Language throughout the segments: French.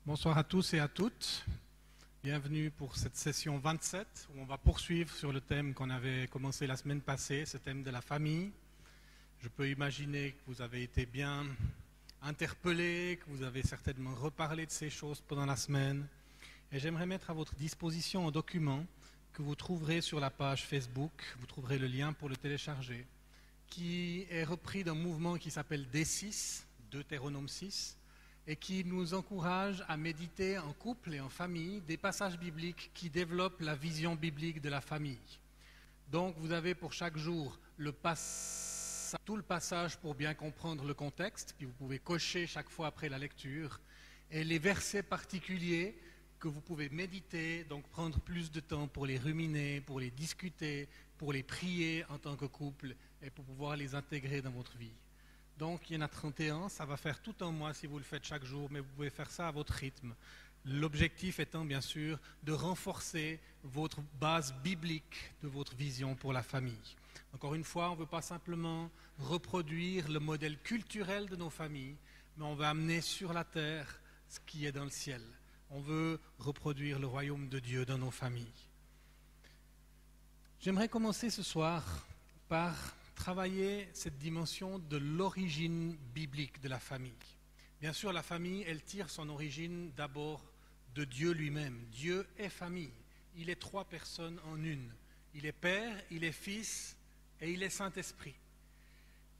Bonsoir à tous et à toutes. Bienvenue pour cette session 27 où on va poursuivre sur le thème qu'on avait commencé la semaine passée, ce thème de la famille. Je peux imaginer que vous avez été bien interpellés, que vous avez certainement reparlé de ces choses pendant la semaine. Et j'aimerais mettre à votre disposition un document que vous trouverez sur la page Facebook, vous trouverez le lien pour le télécharger, qui est repris d'un mouvement qui s'appelle D6, Deutéronome 6, et qui nous encourage à méditer en couple et en famille des passages bibliques qui développent la vision biblique de la famille. Donc vous avez pour chaque jour tout le passage pour bien comprendre le contexte, puis vous pouvez cocher chaque fois après la lecture, et les versets particuliers que vous pouvez méditer, donc prendre plus de temps pour les ruminer, pour les discuter, pour les prier en tant que couple et pour pouvoir les intégrer dans votre vie. Donc il y en a 31, ça va faire tout un mois si vous le faites chaque jour, mais vous pouvez faire ça à votre rythme. L'objectif étant bien sûr de renforcer votre base biblique de votre vision pour la famille. Encore une fois, on ne veut pas simplement reproduire le modèle culturel de nos familles, mais on veut amener sur la terre ce qui est dans le ciel. On veut reproduire le royaume de Dieu dans nos familles. J'aimerais commencer ce soir par travailler cette dimension de l'origine biblique de la famille. Bien sûr, la famille, elle tire son origine d'abord de Dieu lui-même. Dieu est famille. Il est trois personnes en une. Il est Père, il est Fils et il est Saint-Esprit.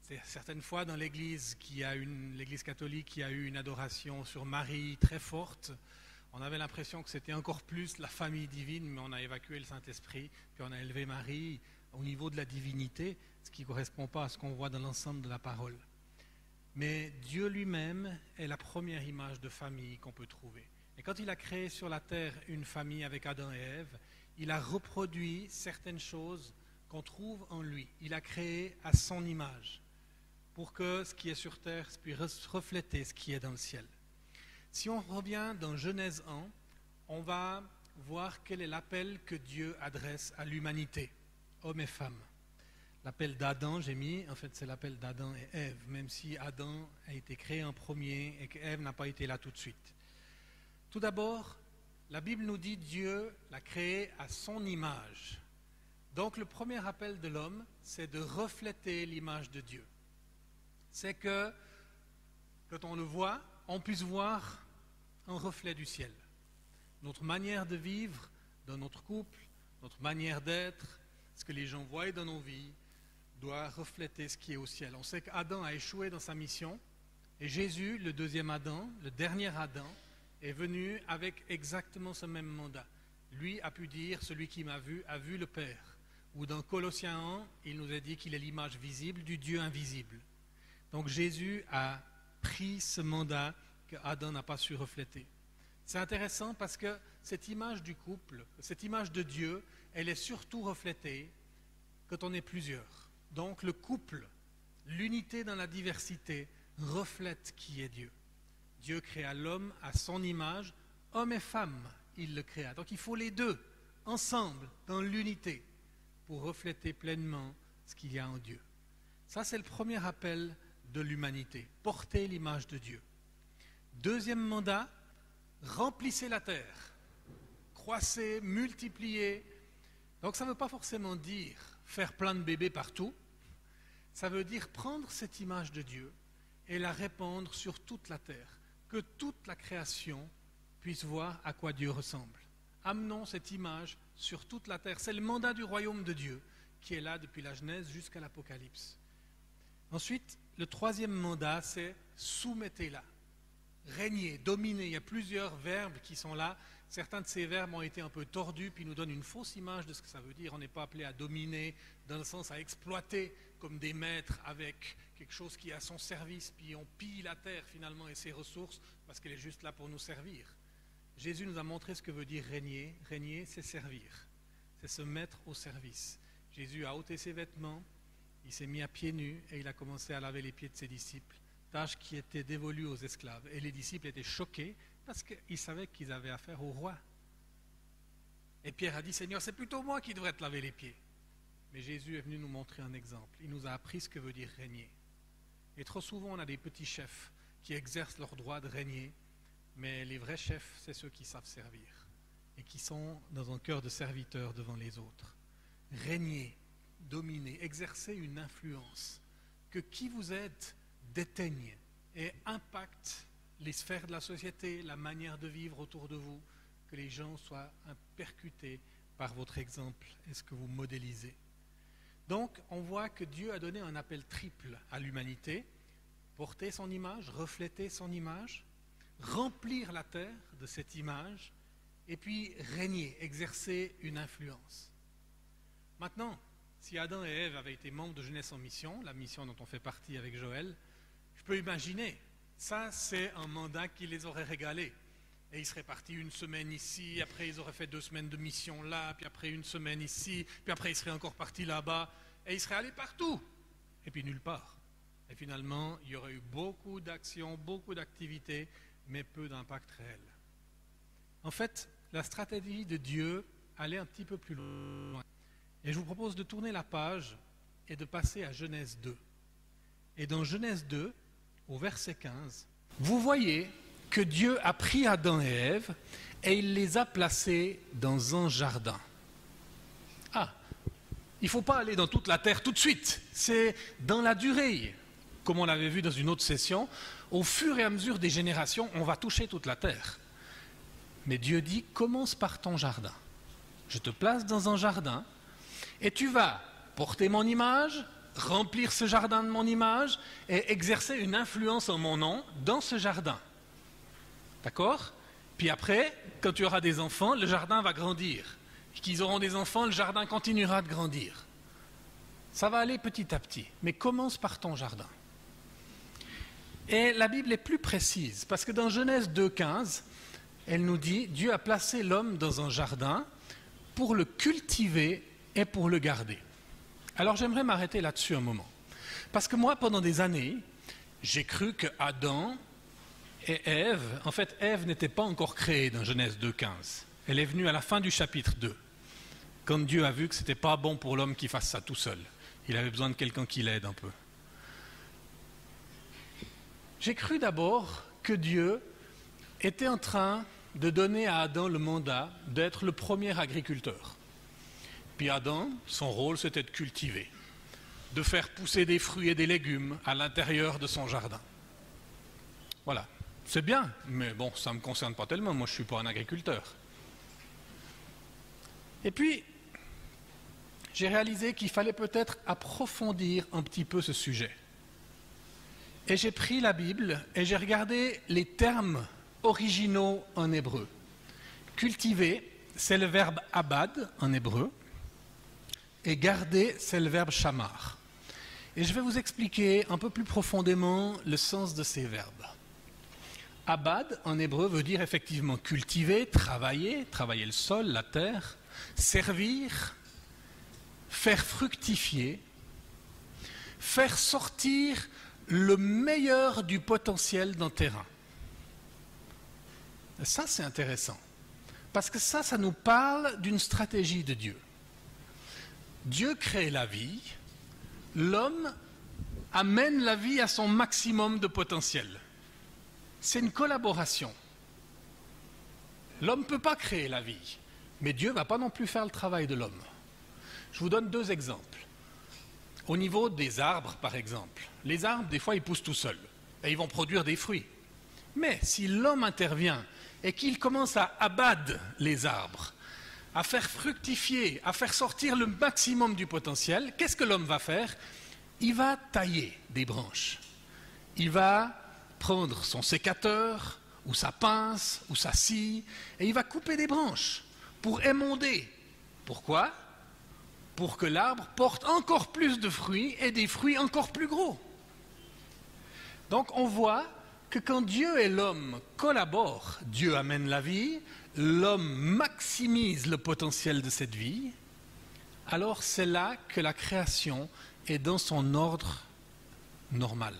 C'est certaines fois dans l'Église catholique qui a eu une adoration sur Marie très forte. On avait l'impression que c'était encore plus la famille divine, mais on a évacué le Saint-Esprit, puis on a élevé Marie au niveau de la divinité, ce qui ne correspond pas à ce qu'on voit dans l'ensemble de la parole. Mais Dieu lui-même est la première image de famille qu'on peut trouver. Et quand il a créé sur la terre une famille avec Adam et Ève, il a reproduit certaines choses qu'on trouve en lui. Il a créé à son image, pour que ce qui est sur terre puisse refléter ce qui est dans le ciel. Si on revient dans Genèse 1, on va voir quel est l'appel que Dieu adresse à l'humanité, hommes et femmes. L'appel d'Adam, j'ai mis, en fait c'est l'appel d'Adam et Ève, même si Adam a été créé en premier et qu'Ève n'a pas été là tout de suite. Tout d'abord, la Bible nous dit Dieu l'a créé à son image. Donc le premier appel de l'homme, c'est de refléter l'image de Dieu. C'est que, quand on le voit, on puisse voir un reflet du ciel. Notre manière de vivre dans notre couple, notre manière d'être, ce que les gens voient dans nos vies, doit refléter ce qui est au ciel. On sait qu'Adam a échoué dans sa mission, et Jésus, le deuxième Adam, le dernier Adam, est venu avec exactement ce même mandat. Lui a pu dire, celui qui m'a vu a vu le Père. Ou dans Colossiens 1, il nous a dit qu'il est l'image visible du Dieu invisible. Donc Jésus a pris ce mandat que Adam n'a pas su refléter. C'est intéressant parce que cette image du couple, cette image de Dieu, elle est surtout reflétée quand on est plusieurs. Donc le couple, l'unité dans la diversité, reflète qui est Dieu. Dieu créa l'homme à son image, homme et femme, il le créa. Donc il faut les deux, ensemble, dans l'unité, pour refléter pleinement ce qu'il y a en Dieu. Ça, c'est le premier appel de l'humanité, porter l'image de Dieu. Deuxième mandat, remplissez la terre, croissez, multipliez. Donc ça ne veut pas forcément dire faire plein de bébés partout, ça veut dire prendre cette image de Dieu et la répandre sur toute la terre, que toute la création puisse voir à quoi Dieu ressemble. Amenons cette image sur toute la terre. C'est le mandat du royaume de Dieu qui est là depuis la Genèse jusqu'à l'Apocalypse. Ensuite, le troisième mandat, c'est soumettez-la. Régner, dominer, il y a plusieurs verbes qui sont là. Certains de ces verbes ont été un peu tordus, puis nous donnent une fausse image de ce que ça veut dire. On n'est pas appelé à dominer, dans le sens à exploiter comme des maîtres avec quelque chose qui est à son service, puis on pille la terre finalement et ses ressources, parce qu'elle est juste là pour nous servir. Jésus nous a montré ce que veut dire régner. Régner, c'est servir, c'est se mettre au service. Jésus a ôté ses vêtements, il s'est mis à pieds nus et il a commencé à laver les pieds de ses disciples. Tâche qui était dévolue aux esclaves. Et les disciples étaient choqués parce qu'ils savaient qu'ils avaient affaire au roi. Et Pierre a dit, Seigneur, c'est plutôt moi qui devrais te laver les pieds. Mais Jésus est venu nous montrer un exemple. Il nous a appris ce que veut dire régner. Et trop souvent, on a des petits chefs qui exercent leur droit de régner mais les vrais chefs, c'est ceux qui savent servir et qui sont dans un cœur de serviteur devant les autres. Régnez, dominez, exercez une influence, que qui vous êtes déteigne et impacte les sphères de la société, la manière de vivre autour de vous, que les gens soient percutés par votre exemple et ce que vous modélisez. Donc, on voit que Dieu a donné un appel triple à l'humanité: porter son image, refléter son image, remplir la terre de cette image, et puis régner, exercer une influence. Maintenant, si Adam et Ève avaient été membres de Jeunesse en Mission, la mission dont on fait partie avec Joël, je peux imaginer, ça c'est un mandat qui les aurait régalés. Et ils seraient partis une semaine ici, après ils auraient fait 2 semaines de mission là, puis après une semaine ici, puis après ils seraient encore partis là-bas, et ils seraient allés partout, et puis nulle part. Et finalement, il y aurait eu beaucoup d'actions, beaucoup d'activités, mais peu d'impact réel. En fait, la stratégie de Dieu allait un petit peu plus loin. Et je vous propose de tourner la page et de passer à Genèse 2. Et dans Genèse 2, au verset 15, vous voyez que Dieu a pris Adam et Ève et il les a placés dans un jardin. Ah, il ne faut pas aller dans toute la terre tout de suite, c'est dans la durée. Comme on l'avait vu dans une autre session, au fur et à mesure des générations, on va toucher toute la terre. Mais Dieu dit, commence par ton jardin. Je te place dans un jardin et tu vas porter mon image, remplir ce jardin de mon image et exercer une influence en mon nom dans ce jardin. D'accord? Puis après, quand tu auras des enfants, le jardin va grandir. Qu'ils auront des enfants, le jardin continuera de grandir. Ça va aller petit à petit, mais commence par ton jardin. Et la Bible est plus précise, parce que dans Genèse 2,15, elle nous dit, Dieu a placé l'homme dans un jardin pour le cultiver et pour le garder. Alors j'aimerais m'arrêter là-dessus un moment. Parce que moi, pendant des années, j'ai cru que Adam et Ève, en fait, Ève n'était pas encore créée dans Genèse 2,15. Elle est venue à la fin du chapitre 2, quand Dieu a vu que ce n'était pas bon pour l'homme qu'il fasse ça tout seul. Il avait besoin de quelqu'un qui l'aide un peu. J'ai cru d'abord que Dieu était en train de donner à Adam le mandat d'être le premier agriculteur. Puis Adam, son rôle, c'était de cultiver, de faire pousser des fruits et des légumes à l'intérieur de son jardin. Voilà, c'est bien, mais bon, ça ne me concerne pas tellement, moi je ne suis pas un agriculteur. Et puis, j'ai réalisé qu'il fallait peut-être approfondir un petit peu ce sujet. Et j'ai pris la Bible et j'ai regardé les termes originaux en hébreu. Cultiver, c'est le verbe abad en hébreu, et garder, c'est le verbe shamar. Et je vais vous expliquer un peu plus profondément le sens de ces verbes. Abad en hébreu veut dire effectivement cultiver, travailler le sol, la terre, servir, faire fructifier, faire sortir le meilleur du potentiel d'un terrain. Ça, c'est intéressant. Parce que ça nous parle d'une stratégie de Dieu. Dieu crée la vie, l'homme amène la vie à son maximum de potentiel. C'est une collaboration. L'homme ne peut pas créer la vie, mais Dieu ne va pas non plus faire le travail de l'homme. Je vous donne 2 exemples. Au niveau des arbres, par exemple, les arbres, des fois, ils poussent tout seuls et ils vont produire des fruits. Mais si l'homme intervient et qu'il commence à abattre les arbres, à faire fructifier, à faire sortir le maximum du potentiel, qu'est-ce que l'homme va faire? Il va tailler des branches. Il va prendre son sécateur, ou sa pince, ou sa scie, et il va couper des branches pour émonder. Pourquoi? Pour que l'arbre porte encore plus de fruits et des fruits encore plus gros. Donc on voit que quand Dieu et l'homme collaborent, Dieu amène la vie, l'homme maximise le potentiel de cette vie, alors c'est là que la création est dans son ordre normal.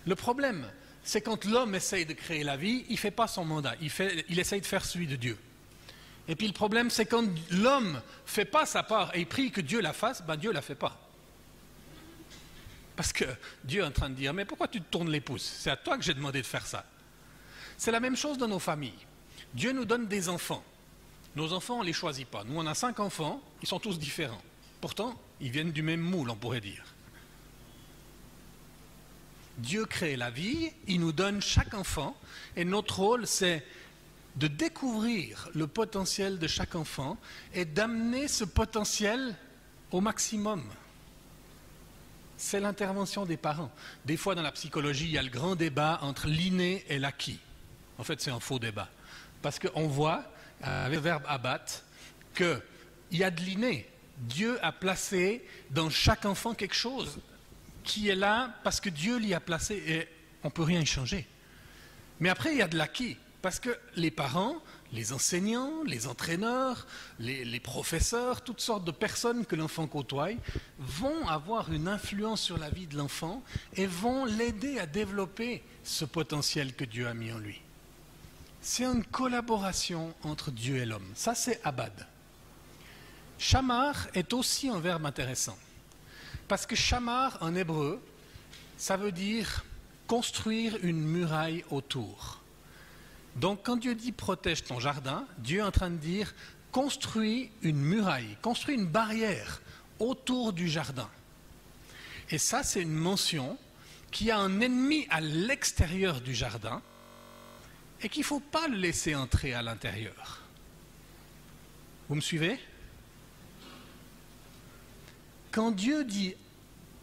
Le problème, c'est quand l'homme essaye de créer la vie, il ne fait pas son mandat, il essaye de faire celui de Dieu. Et puis le problème, c'est quand l'homme ne fait pas sa part et il prie que Dieu la fasse, ben Dieu ne la fait pas. Parce que Dieu est en train de dire, mais pourquoi tu te tournes les pouces? C'est à toi que j'ai demandé de faire ça. C'est la même chose dans nos familles. Dieu nous donne des enfants. Nos enfants, on ne les choisit pas. Nous, on a 5 enfants, ils sont tous différents. Pourtant, ils viennent du même moule, on pourrait dire. Dieu crée la vie, il nous donne chaque enfant, et notre rôle, c'est de découvrir le potentiel de chaque enfant et d'amener ce potentiel au maximum. C'est l'intervention des parents. Des fois, dans la psychologie, il y a le grand débat entre l'inné et l'acquis. En fait, c'est un faux débat. Parce qu'on voit, avec le verbe abattre, qu'il y a de l'inné. Dieu a placé dans chaque enfant quelque chose qui est là parce que Dieu l'y a placé et on ne peut rien y changer. Mais après, il y a de l'acquis. Parce que les parents, les enseignants, les entraîneurs, les professeurs, toutes sortes de personnes que l'enfant côtoie, vont avoir une influence sur la vie de l'enfant et vont l'aider à développer ce potentiel que Dieu a mis en lui. C'est une collaboration entre Dieu et l'homme. Ça, c'est abad. Shamar est aussi un verbe intéressant. Parce que shamar, en hébreu, ça veut dire construire une muraille autour. Donc, quand Dieu dit « protège ton jardin », Dieu est en train de dire « construis une muraille, construis une barrière autour du jardin ». Et ça, c'est une mention qu'il y a un ennemi à l'extérieur du jardin et qu'il ne faut pas le laisser entrer à l'intérieur. Vous me suivez? Quand Dieu dit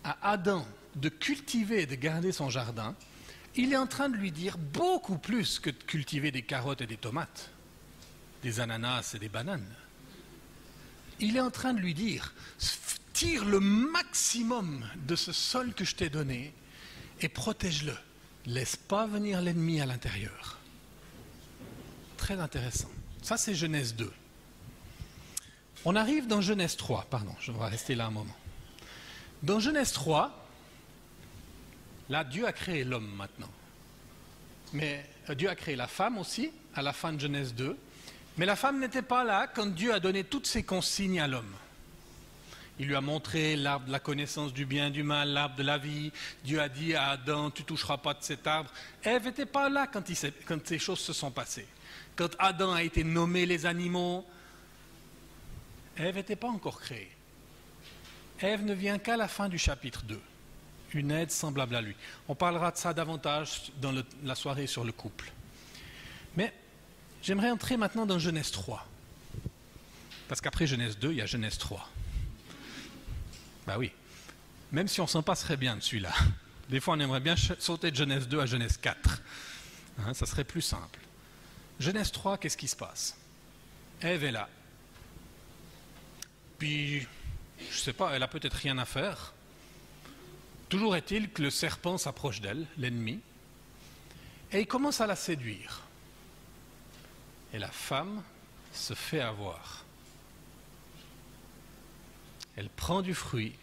à Adam de cultiver et de garder son jardin, il est en train de lui dire beaucoup plus que de cultiver des carottes et des tomates, des ananas et des bananes. Il est en train de lui dire, tire le maximum de ce sol que je t'ai donné et protège-le. Laisse pas venir l'ennemi à l'intérieur. Très intéressant. Ça, c'est Genèse 2. On arrive dans Genèse 3. Pardon, je vais rester là un moment. Dans Genèse 3, là, Dieu a créé l'homme maintenant. Mais Dieu a créé la femme aussi, à la fin de Genèse 2. Mais la femme n'était pas là quand Dieu a donné toutes ses consignes à l'homme. Il lui a montré l'arbre de la connaissance du bien et du mal, l'arbre de la vie. Dieu a dit à Adam, tu ne toucheras pas de cet arbre. Ève n'était pas là quand ces choses se sont passées. Quand Adam a été nommé les animaux, Ève n'était pas encore créée. Ève ne vient qu'à la fin du chapitre 2. Une aide semblable à lui. On parlera de ça davantage dans la soirée sur le couple. Mais j'aimerais entrer maintenant dans Genèse 3. Parce qu'après Genèse 2, il y a Genèse 3. Ben oui. Même si on s'en passerait bien de celui-là. Des fois, on aimerait bien sauter de Genèse 2 à Genèse 4. Hein, ça serait plus simple. Genèse 3, qu'est-ce qui se passe? Ève est là. Puis, je ne sais pas, elle a peut-être rien à faire. Toujours est-il que le serpent s'approche d'elle, l'ennemi, et il commence à la séduire. Et la femme se fait avoir. Elle prend du fruit,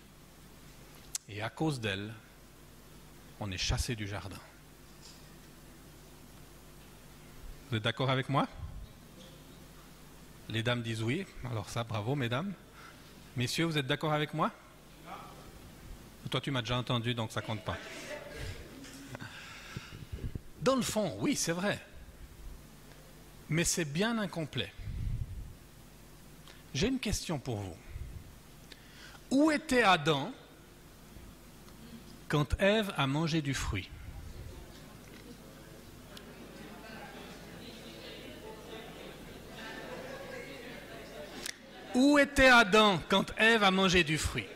et à cause d'elle, on est chassé du jardin. Vous êtes d'accord avec moi? Les dames disent oui, alors ça, bravo mesdames. Messieurs, vous êtes d'accord avec moi? Toi, tu m'as déjà entendu, donc ça compte pas. Dans le fond, oui, c'est vrai. Mais c'est bien incomplet. J'ai une question pour vous. Où était Adam quand Ève a mangé du fruit? Où était Adam quand Ève a mangé du fruit?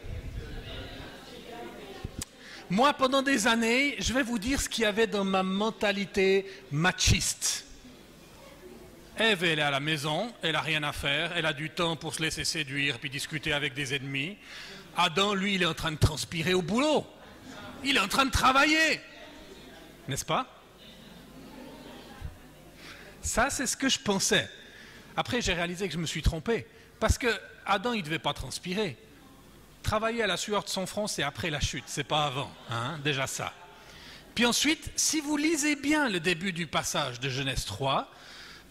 Moi, pendant des années, je vais vous dire ce qu'il y avait dans ma mentalité machiste. Ève, elle est à la maison, elle n'a rien à faire, elle a du temps pour se laisser séduire puis discuter avec des ennemis. Adam, lui, il est en train de transpirer au boulot. Il est en train de travailler. N'est-ce pas? Ça, c'est ce que je pensais. Après, j'ai réalisé que je me suis trompé. Parce que Adam, il ne devait pas transpirer. Travailler à la sueur de son front, c'est après la chute, c'est pas avant, hein, déjà ça. Puis ensuite, si vous lisez bien le début du passage de Genèse 3,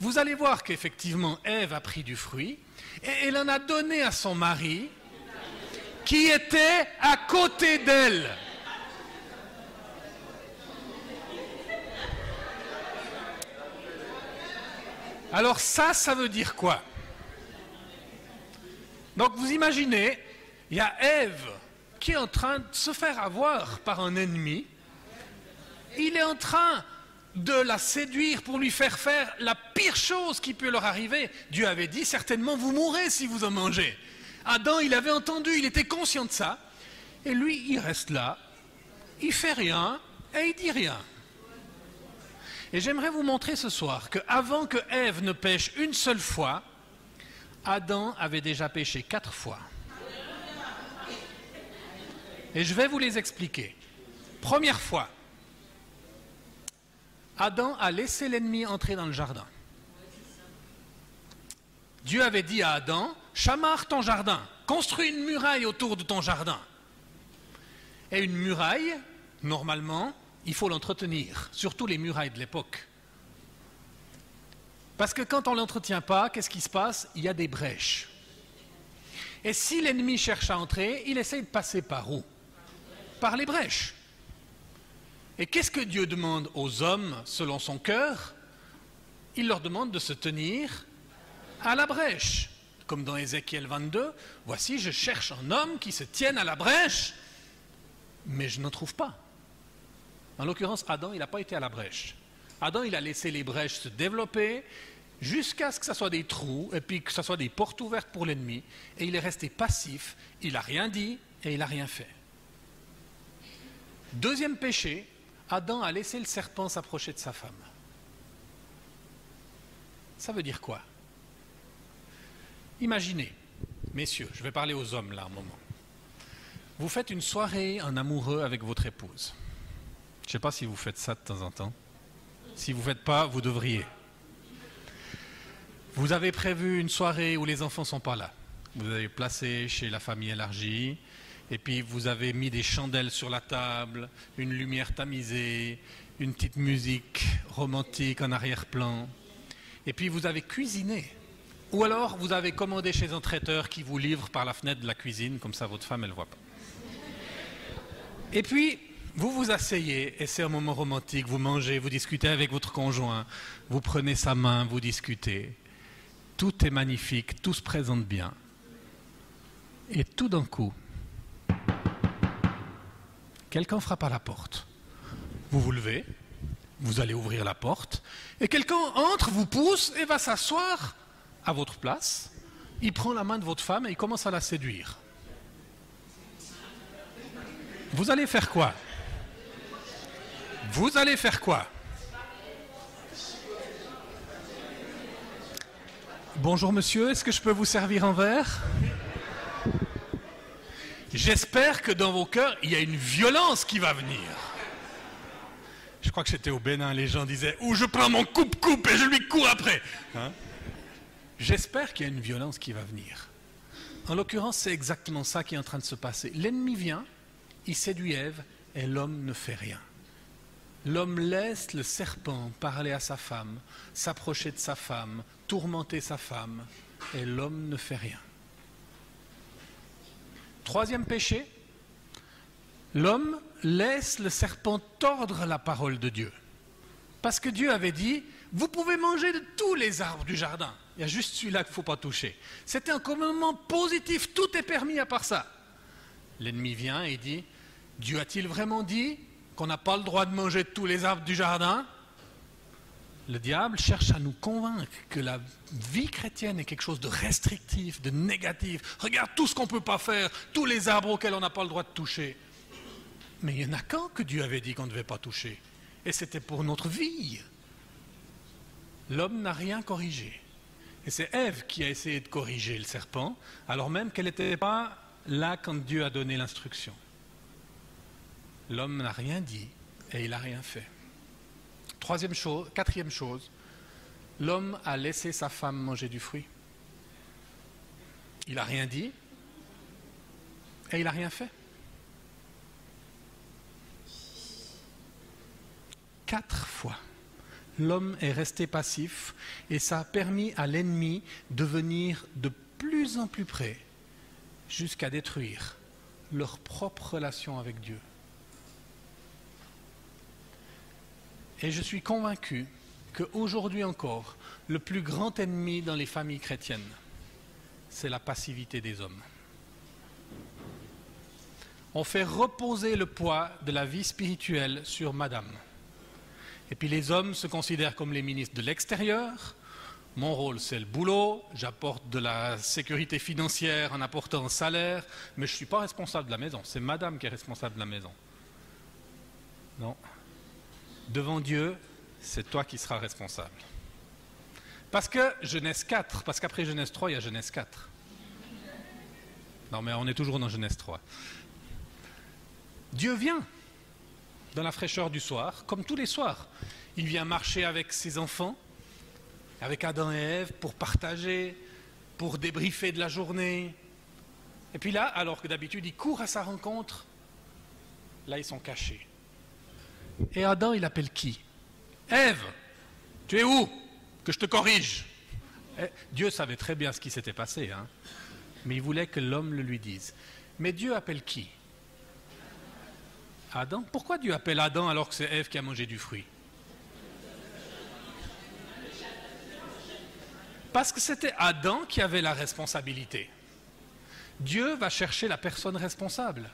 vous allez voir qu'effectivement, Ève a pris du fruit et elle en a donné à son mari qui était à côté d'elle. Alors ça veut dire quoi? Donc vous imaginez, il y a Ève qui est en train de se faire avoir par un ennemi. Il est en train de la séduire pour lui faire faire la pire chose qui peut leur arriver. Dieu avait dit, certainement vous mourrez si vous en mangez. Adam, il avait entendu, il était conscient de ça. Et lui, il reste là, il fait rien et il dit rien. Et j'aimerais vous montrer ce soir qu'avant que Ève ne pêche une seule fois, Adam avait déjà péché 4 fois. Et je vais vous les expliquer. Première fois, Adam a laissé l'ennemi entrer dans le jardin. Dieu avait dit à Adam, chamarre ton jardin, construis une muraille autour de ton jardin. Et une muraille, normalement, il faut l'entretenir, surtout les murailles de l'époque. Parce que quand on ne l'entretient pas, qu'est-ce qui se passe? Il y a des brèches. Et si l'ennemi cherche à entrer, il essaye de passer par où? Par les brèches. Et qu'est-ce que Dieu demande aux hommes selon son cœur? Il leur demande de se tenir à la brèche. Comme dans Ézéchiel 22, voici, je cherche un homme qui se tienne à la brèche, mais je n'en trouve pas. En l'occurrence, Adam, il n'a pas été à la brèche. Adam, il a laissé les brèches se développer jusqu'à ce que ce soit des trous et puis que ce soit des portes ouvertes pour l'ennemi. Et il est resté passif, il n'a rien dit et il n'a rien fait. Deuxième péché, Adam a laissé le serpent s'approcher de sa femme. Ça veut dire quoi? Imaginez, messieurs, je vais parler aux hommes là un moment. Vous faites une soirée en amoureux avec votre épouse. Je ne sais pas si vous faites ça de temps en temps. Si vous ne faites pas, vous devriez. Vous avez prévu une soirée où les enfants ne sont pas là. Vous avez placé chez la famille élargie, et puis vous avez mis des chandelles sur la table, une lumière tamisée, une petite musique romantique en arrière-plan. Et puis vous avez cuisiné. Ou alors vous avez commandé chez un traiteur qui vous livre par la fenêtre de la cuisine, comme ça votre femme elle ne voit pas. Et puis vous vous asseyez et c'est un moment romantique, vous mangez, vous discutez avec votre conjoint, vous prenez sa main, vous discutez. Tout est magnifique, tout se présente bien. Et tout d'un coup, quelqu'un frappe à la porte. Vous vous levez, vous allez ouvrir la porte, et quelqu'un entre, vous pousse et va s'asseoir à votre place. Il prend la main de votre femme et il commence à la séduire. Vous allez faire quoi? Vous allez faire quoi? Bonjour monsieur, est-ce que je peux vous servir un verre? J'espère que dans vos cœurs, il y a une violence qui va venir. Je crois que j'étais au Bénin, les gens disaient « Ou je prends mon coupe-coupe et je lui cours après hein !» J'espère qu'il y a une violence qui va venir. En l'occurrence, c'est exactement ça qui est en train de se passer. L'ennemi vient, il séduit Ève et l'homme ne fait rien. L'homme laisse le serpent parler à sa femme, s'approcher de sa femme, tourmenter sa femme, et l'homme ne fait rien. Troisième péché, l'homme laisse le serpent tordre la parole de Dieu. Parce que Dieu avait dit, vous pouvez manger de tous les arbres du jardin. Il y a juste celui-là qu'il ne faut pas toucher. C'était un commandement positif, tout est permis à part ça. L'ennemi vient et dit, Dieu a-t-il vraiment dit qu'on n'a pas le droit de manger de tous les arbres du jardin? Le diable cherche à nous convaincre que la vie chrétienne est quelque chose de restrictif, de négatif. Regarde tout ce qu'on ne peut pas faire, tous les arbres auxquels on n'a pas le droit de toucher. Mais il y en a qu'un que Dieu avait dit qu'on ne devait pas toucher. Et c'était pour notre vie. L'homme n'a rien corrigé. Et c'est Ève qui a essayé de corriger le serpent, alors même qu'elle n'était pas là quand Dieu a donné l'instruction. L'homme n'a rien dit et il n'a rien fait. Quatrième chose, l'homme a laissé sa femme manger du fruit. Il n'a rien dit et il n'a rien fait. 4 fois, l'homme est resté passif et ça a permis à l'ennemi de venir de plus en plus près jusqu'à détruire leur propre relation avec Dieu. Et je suis convaincu qu'aujourd'hui encore, le plus grand ennemi dans les familles chrétiennes, c'est la passivité des hommes. On fait reposer le poids de la vie spirituelle sur madame. Et puis les hommes se considèrent comme les ministres de l'extérieur. Mon rôle, c'est le boulot, j'apporte de la sécurité financière en apportant un salaire, mais je ne suis pas responsable de la maison, c'est madame qui est responsable de la maison. Non. Devant Dieu, c'est toi qui seras responsable. Parce que Genèse 4, parce qu'après Genèse 3, il y a Genèse 4. Non, mais on est toujours dans Genèse 3. Dieu vient dans la fraîcheur du soir, comme tous les soirs. Il vient marcher avec ses enfants, avec Adam et Ève, pour partager, pour débriefer de la journée. Et puis là, alors que d'habitude, il court à sa rencontre, là, ils sont cachés. Et Adam, il appelle qui? Ève, tu es où? Que je te corrige. Dieu savait très bien ce qui s'était passé, hein, mais il voulait que l'homme le lui dise. Mais Dieu appelle qui? Adam. Pourquoi Dieu appelle Adam alors que c'est Ève qui a mangé du fruit? Parce que c'était Adam qui avait la responsabilité. Dieu va chercher la personne responsable.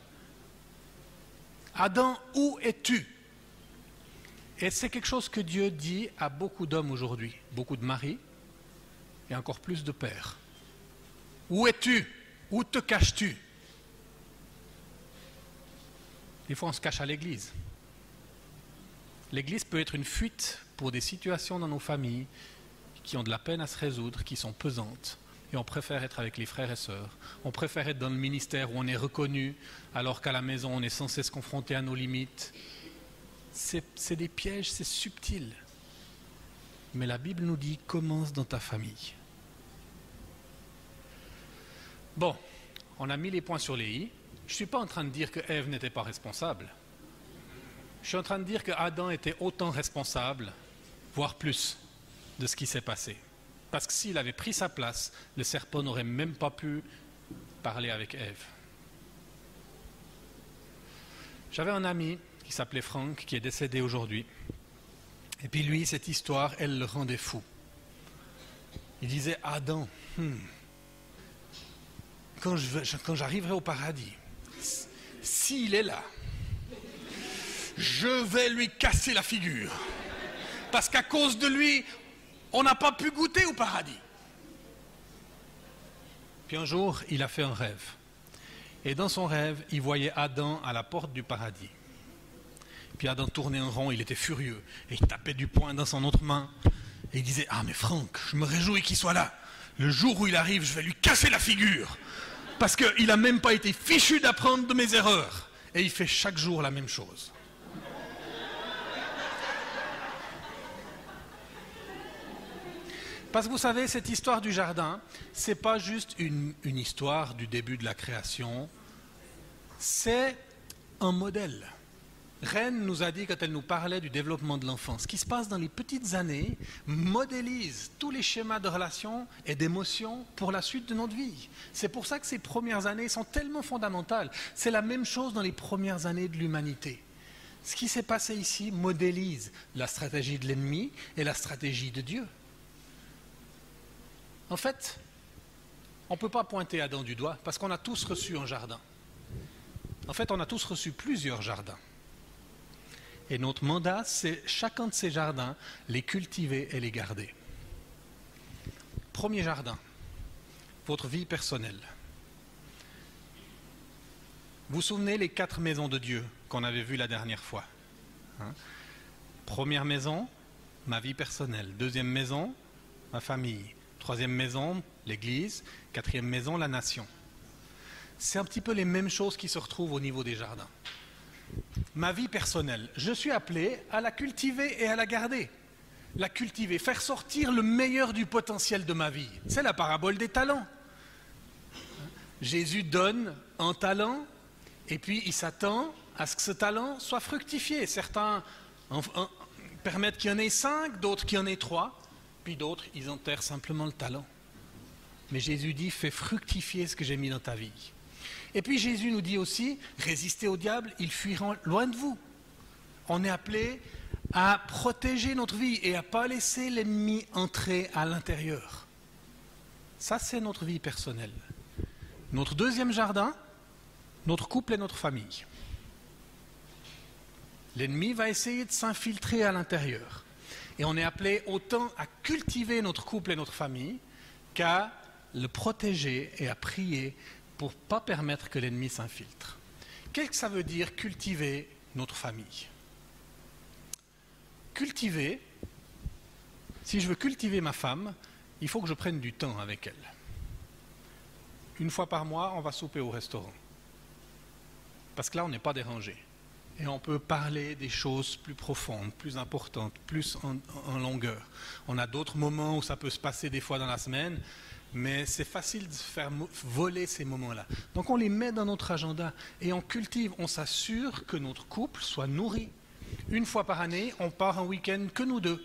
Adam, où es-tu? Et c'est quelque chose que Dieu dit à beaucoup d'hommes aujourd'hui, beaucoup de maris et encore plus de pères. Où es-tu? Où te caches-tu? Des fois, on se cache à l'église. L'église peut être une fuite pour des situations dans nos familles qui ont de la peine à se résoudre, qui sont pesantes. Et on préfère être avec les frères et sœurs. On préfère être dans le ministère où on est reconnu, alors qu'à la maison, on est censé se confronter à nos limites. C'est des pièges, c'est subtil. Mais la Bible nous dit, commence dans ta famille. Bon, on a mis les points sur les i. Je ne suis pas en train de dire que Ève n'était pas responsable. Je suis en train de dire que Adam était autant responsable, voire plus, de ce qui s'est passé. Parce que s'il avait pris sa place, le serpent n'aurait même pas pu parler avec Ève. J'avais un ami qui s'appelait Franck, qui est décédé aujourd'hui. Et puis lui, cette histoire, elle le rendait fou. Il disait, Adam, quand j'arriverai au paradis, s'il est là, je vais lui casser la figure. Parce qu'à cause de lui, on n'a pas pu goûter au paradis. Puis un jour, il a fait un rêve. Et dans son rêve, il voyait Adam à la porte du paradis. Puis Adam tournait en rond, il était furieux. Et il tapait du poing dans son autre main. Et il disait, ah mais Franck, je me réjouis qu'il soit là. Le jour où il arrive, je vais lui casser la figure. Parce qu'il n'a même pas été fichu d'apprendre de mes erreurs. Et il fait chaque jour la même chose. Parce que vous savez, cette histoire du jardin, ce n'est pas juste une histoire du début de la création, c'est un modèle. Reine nous a dit, quand elle nous parlait du développement de l'enfant, ce qui se passe dans les petites années modélise tous les schémas de relations et d'émotions pour la suite de notre vie. C'est pour ça que ces premières années sont tellement fondamentales. C'est la même chose dans les premières années de l'humanité. Ce qui s'est passé ici modélise la stratégie de l'ennemi et la stratégie de Dieu. En fait, on ne peut pas pointer Adam du doigt parce qu'on a tous reçu un jardin. En fait, on a tous reçu plusieurs jardins. Et notre mandat, c'est chacun de ces jardins, les cultiver et les garder. Premier jardin, votre vie personnelle. Vous vous souvenez les 4 maisons de Dieu qu'on avait vues la dernière fois, hein? Première maison, ma vie personnelle. Deuxième maison, ma famille. Troisième maison, l'Église. Quatrième maison, la nation. C'est un petit peu les mêmes choses qui se retrouvent au niveau des jardins. Ma vie personnelle, je suis appelé à la cultiver et à la garder. La cultiver, faire sortir le meilleur du potentiel de ma vie. C'est la parabole des talents. Jésus donne un talent et puis il s'attend à ce que ce talent soit fructifié. Certains permettent qu'il y en ait 5, d'autres qu'il y en ait 3, puis d'autres, ils enterrent simplement le talent. Mais Jésus dit, fais fructifier ce que j'ai mis dans ta vie. Et puis Jésus nous dit aussi, résistez au diable, il fuira loin de vous. On est appelé à protéger notre vie et à ne pas laisser l'ennemi entrer à l'intérieur. Ça, c'est notre vie personnelle. Notre deuxième jardin, notre couple et notre famille. L'ennemi va essayer de s'infiltrer à l'intérieur. Et on est appelé autant à cultiver notre couple et notre famille qu'à le protéger et à prier pour ne pas permettre que l'ennemi s'infiltre. Qu'est-ce que ça veut dire cultiver notre famille? Cultiver, si je veux cultiver ma femme, il faut que je prenne du temps avec elle. Une fois par mois, on va souper au restaurant. Parce que là, on n'est pas dérangé. Et on peut parler des choses plus profondes, plus importantes, plus en longueur. On a d'autres moments où ça peut se passer des fois dans la semaine, mais c'est facile de se faire voler ces moments-là. Donc on les met dans notre agenda et on cultive, on s'assure que notre couple soit nourri. Une fois par année, on part un week-end que nous deux.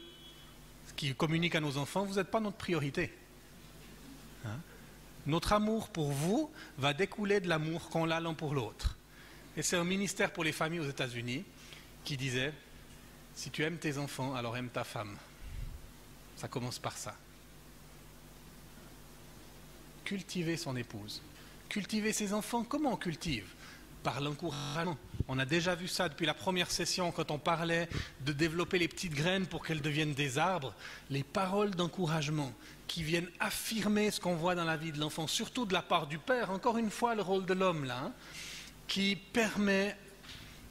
Ce qui communique à nos enfants, vous n'êtes pas notre priorité. Hein? Notre amour pour vous va découler de l'amour qu'on a l'un pour l'autre. Et c'est un ministère pour les familles aux États-Unis qui disait « Si tu aimes tes enfants, alors aime ta femme. » Ça commence par ça. Cultiver son épouse. Cultiver ses enfants, comment on cultive? Par l'encouragement. On a déjà vu ça depuis la première session quand on parlait de développer les petites graines pour qu'elles deviennent des arbres. Les paroles d'encouragement qui viennent affirmer ce qu'on voit dans la vie de l'enfant, surtout de la part du père. Encore une fois, le rôle de l'homme là, hein, qui permet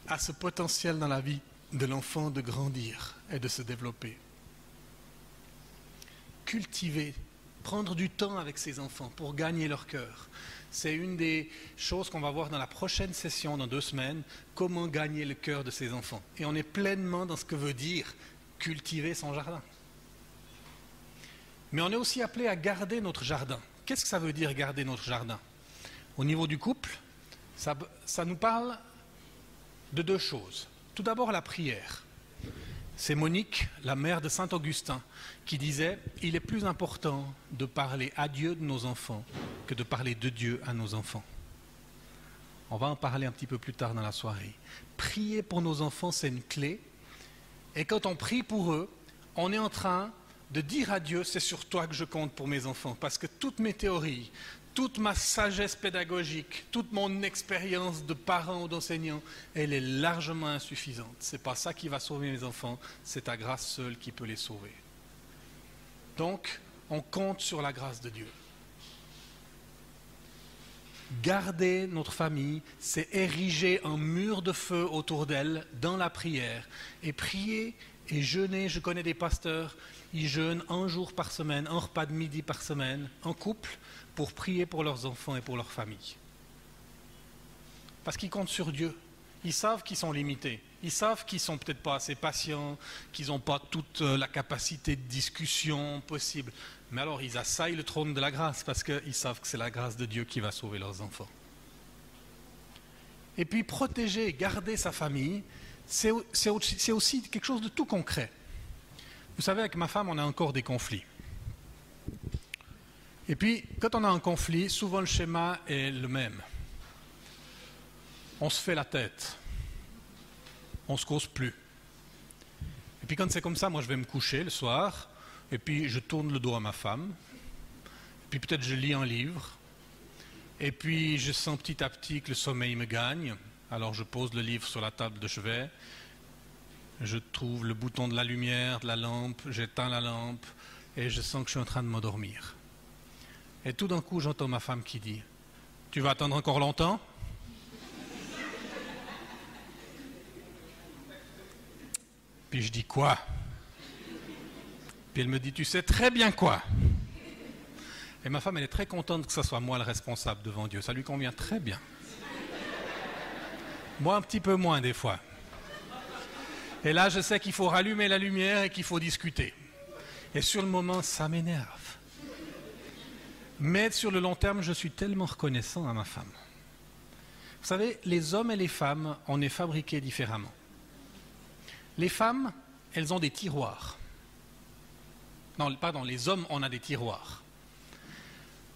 à ce potentiel dans la vie de l'enfant de grandir et de se développer. Cultiver, prendre du temps avec ses enfants pour gagner leur cœur. C'est une des choses qu'on va voir dans la prochaine session, dans 2 semaines, comment gagner le cœur de ses enfants. Et on est pleinement dans ce que veut dire cultiver son jardin. Mais on est aussi appelé à garder notre jardin. Qu'est-ce que ça veut dire garder notre jardin? Au niveau du couple, ça nous parle de 2 choses. Tout d'abord, la prière. C'est Monique, la mère de Saint-Augustin, qui disait « Il est plus important de parler à Dieu de nos enfants que de parler de Dieu à nos enfants. » On va en parler un petit peu plus tard dans la soirée. Prier pour nos enfants, c'est une clé. Et quand on prie pour eux, on est en train de dire à Dieu « C'est sur toi que je compte pour mes enfants. » Parce que toutes mes théories, toute ma sagesse pédagogique, toute mon expérience de parent ou d'enseignant, elle est largement insuffisante. Ce n'est pas ça qui va sauver mes enfants, c'est ta grâce seule qui peut les sauver. Donc, on compte sur la grâce de Dieu. Garder notre famille, c'est ériger un mur de feu autour d'elle dans la prière. Et prier et jeûner, je connais des pasteurs, ils jeûnent 1 jour par semaine, 1 repas de midi par semaine, en couple, pour prier pour leurs enfants et pour leur famille. Parce qu'ils comptent sur Dieu. Ils savent qu'ils sont limités. Ils savent qu'ils ne sont peut-être pas assez patients, qu'ils n'ont pas toute la capacité de discussion possible. Mais alors ils assaillent le trône de la grâce parce qu'ils savent que c'est la grâce de Dieu qui va sauver leurs enfants. Et puis protéger, garder sa famille, c'est aussi quelque chose de tout concret. Vous savez, avec ma femme, on a encore des conflits. Et puis, quand on a un conflit, souvent le schéma est le même. On se fait la tête. On ne se cause plus. Et puis quand c'est comme ça, moi je vais me coucher le soir, et puis je tourne le dos à ma femme, et puis peut-être je lis un livre, et puis je sens petit à petit que le sommeil me gagne, alors je pose le livre sur la table de chevet, je trouve le bouton de la lumière, de la lampe, j'éteins la lampe, et je sens que je suis en train de m'endormir. Et tout d'un coup, j'entends ma femme qui dit « Tu vas attendre encore longtemps ?» Puis je dis « Quoi ?» Puis elle me dit « Tu sais très bien quoi ?» Et ma femme, elle est très contente que ce soit moi le responsable devant Dieu. Ça lui convient très bien. Moi, un petit peu moins des fois. Et là, je sais qu'il faut rallumer la lumière et qu'il faut discuter. Et sur le moment, ça m'énerve. Mais sur le long terme, je suis tellement reconnaissant à ma femme. Vous savez, les hommes et les femmes, on est fabriqués différemment. Les femmes, elles ont des tiroirs. Non, pardon, les hommes, on a des tiroirs.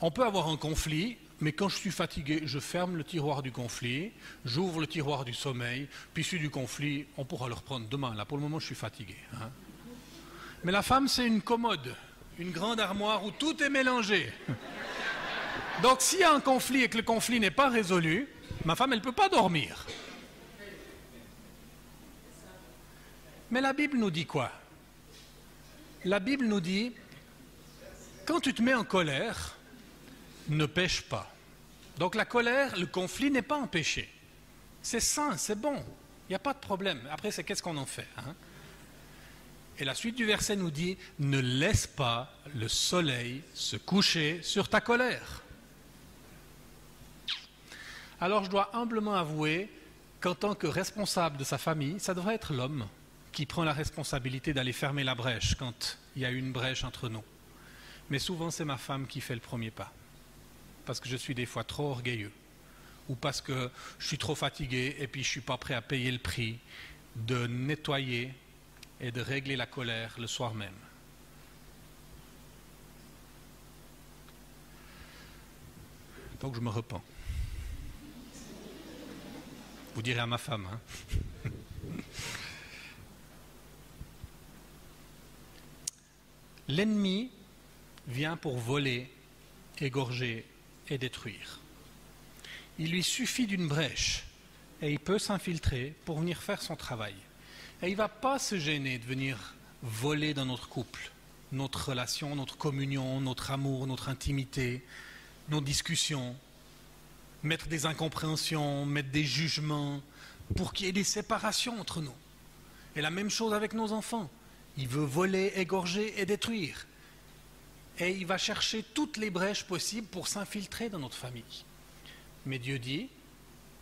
On peut avoir un conflit, mais quand je suis fatigué, je ferme le tiroir du conflit, j'ouvre le tiroir du sommeil, puis celui du conflit, on pourra le reprendre demain. Là, pour le moment, je suis fatigué. Hein. Mais la femme, c'est une commode, une grande armoire où tout est mélangé. Donc, s'il y a un conflit et que le conflit n'est pas résolu, ma femme, elle ne peut pas dormir. Mais la Bible nous dit quoi? La Bible nous dit, quand tu te mets en colère, ne pêche pas. Donc la colère, le conflit n'est pas un péché. C'est sain, c'est bon, il n'y a pas de problème. Après, c'est qu'est-ce qu'on en fait, hein? Et la suite du verset nous dit, ne laisse pas le soleil se coucher sur ta colère. Alors je dois humblement avouer qu'en tant que responsable de sa famille, ça devrait être l'homme qui prend la responsabilité d'aller fermer la brèche quand il y a une brèche entre nous. Mais souvent, c'est ma femme qui fait le premier pas. Parce que je suis des fois trop orgueilleux. Ou parce que je suis trop fatigué et puis je ne suis pas prêt à payer le prix de nettoyer et de régler la colère le soir même. Donc je me repens. Vous direz à ma femme, hein. L'ennemi vient pour voler, égorger et détruire. Il lui suffit d'une brèche et il peut s'infiltrer pour venir faire son travail. Et il ne va pas se gêner de venir voler dans notre couple, notre relation, notre communion, notre amour, notre intimité, nos discussions, mettre des incompréhensions, mettre des jugements, pour qu'il y ait des séparations entre nous. Et la même chose avec nos enfants. Il veut voler, égorger et détruire. Et il va chercher toutes les brèches possibles pour s'infiltrer dans notre famille. Mais Dieu dit,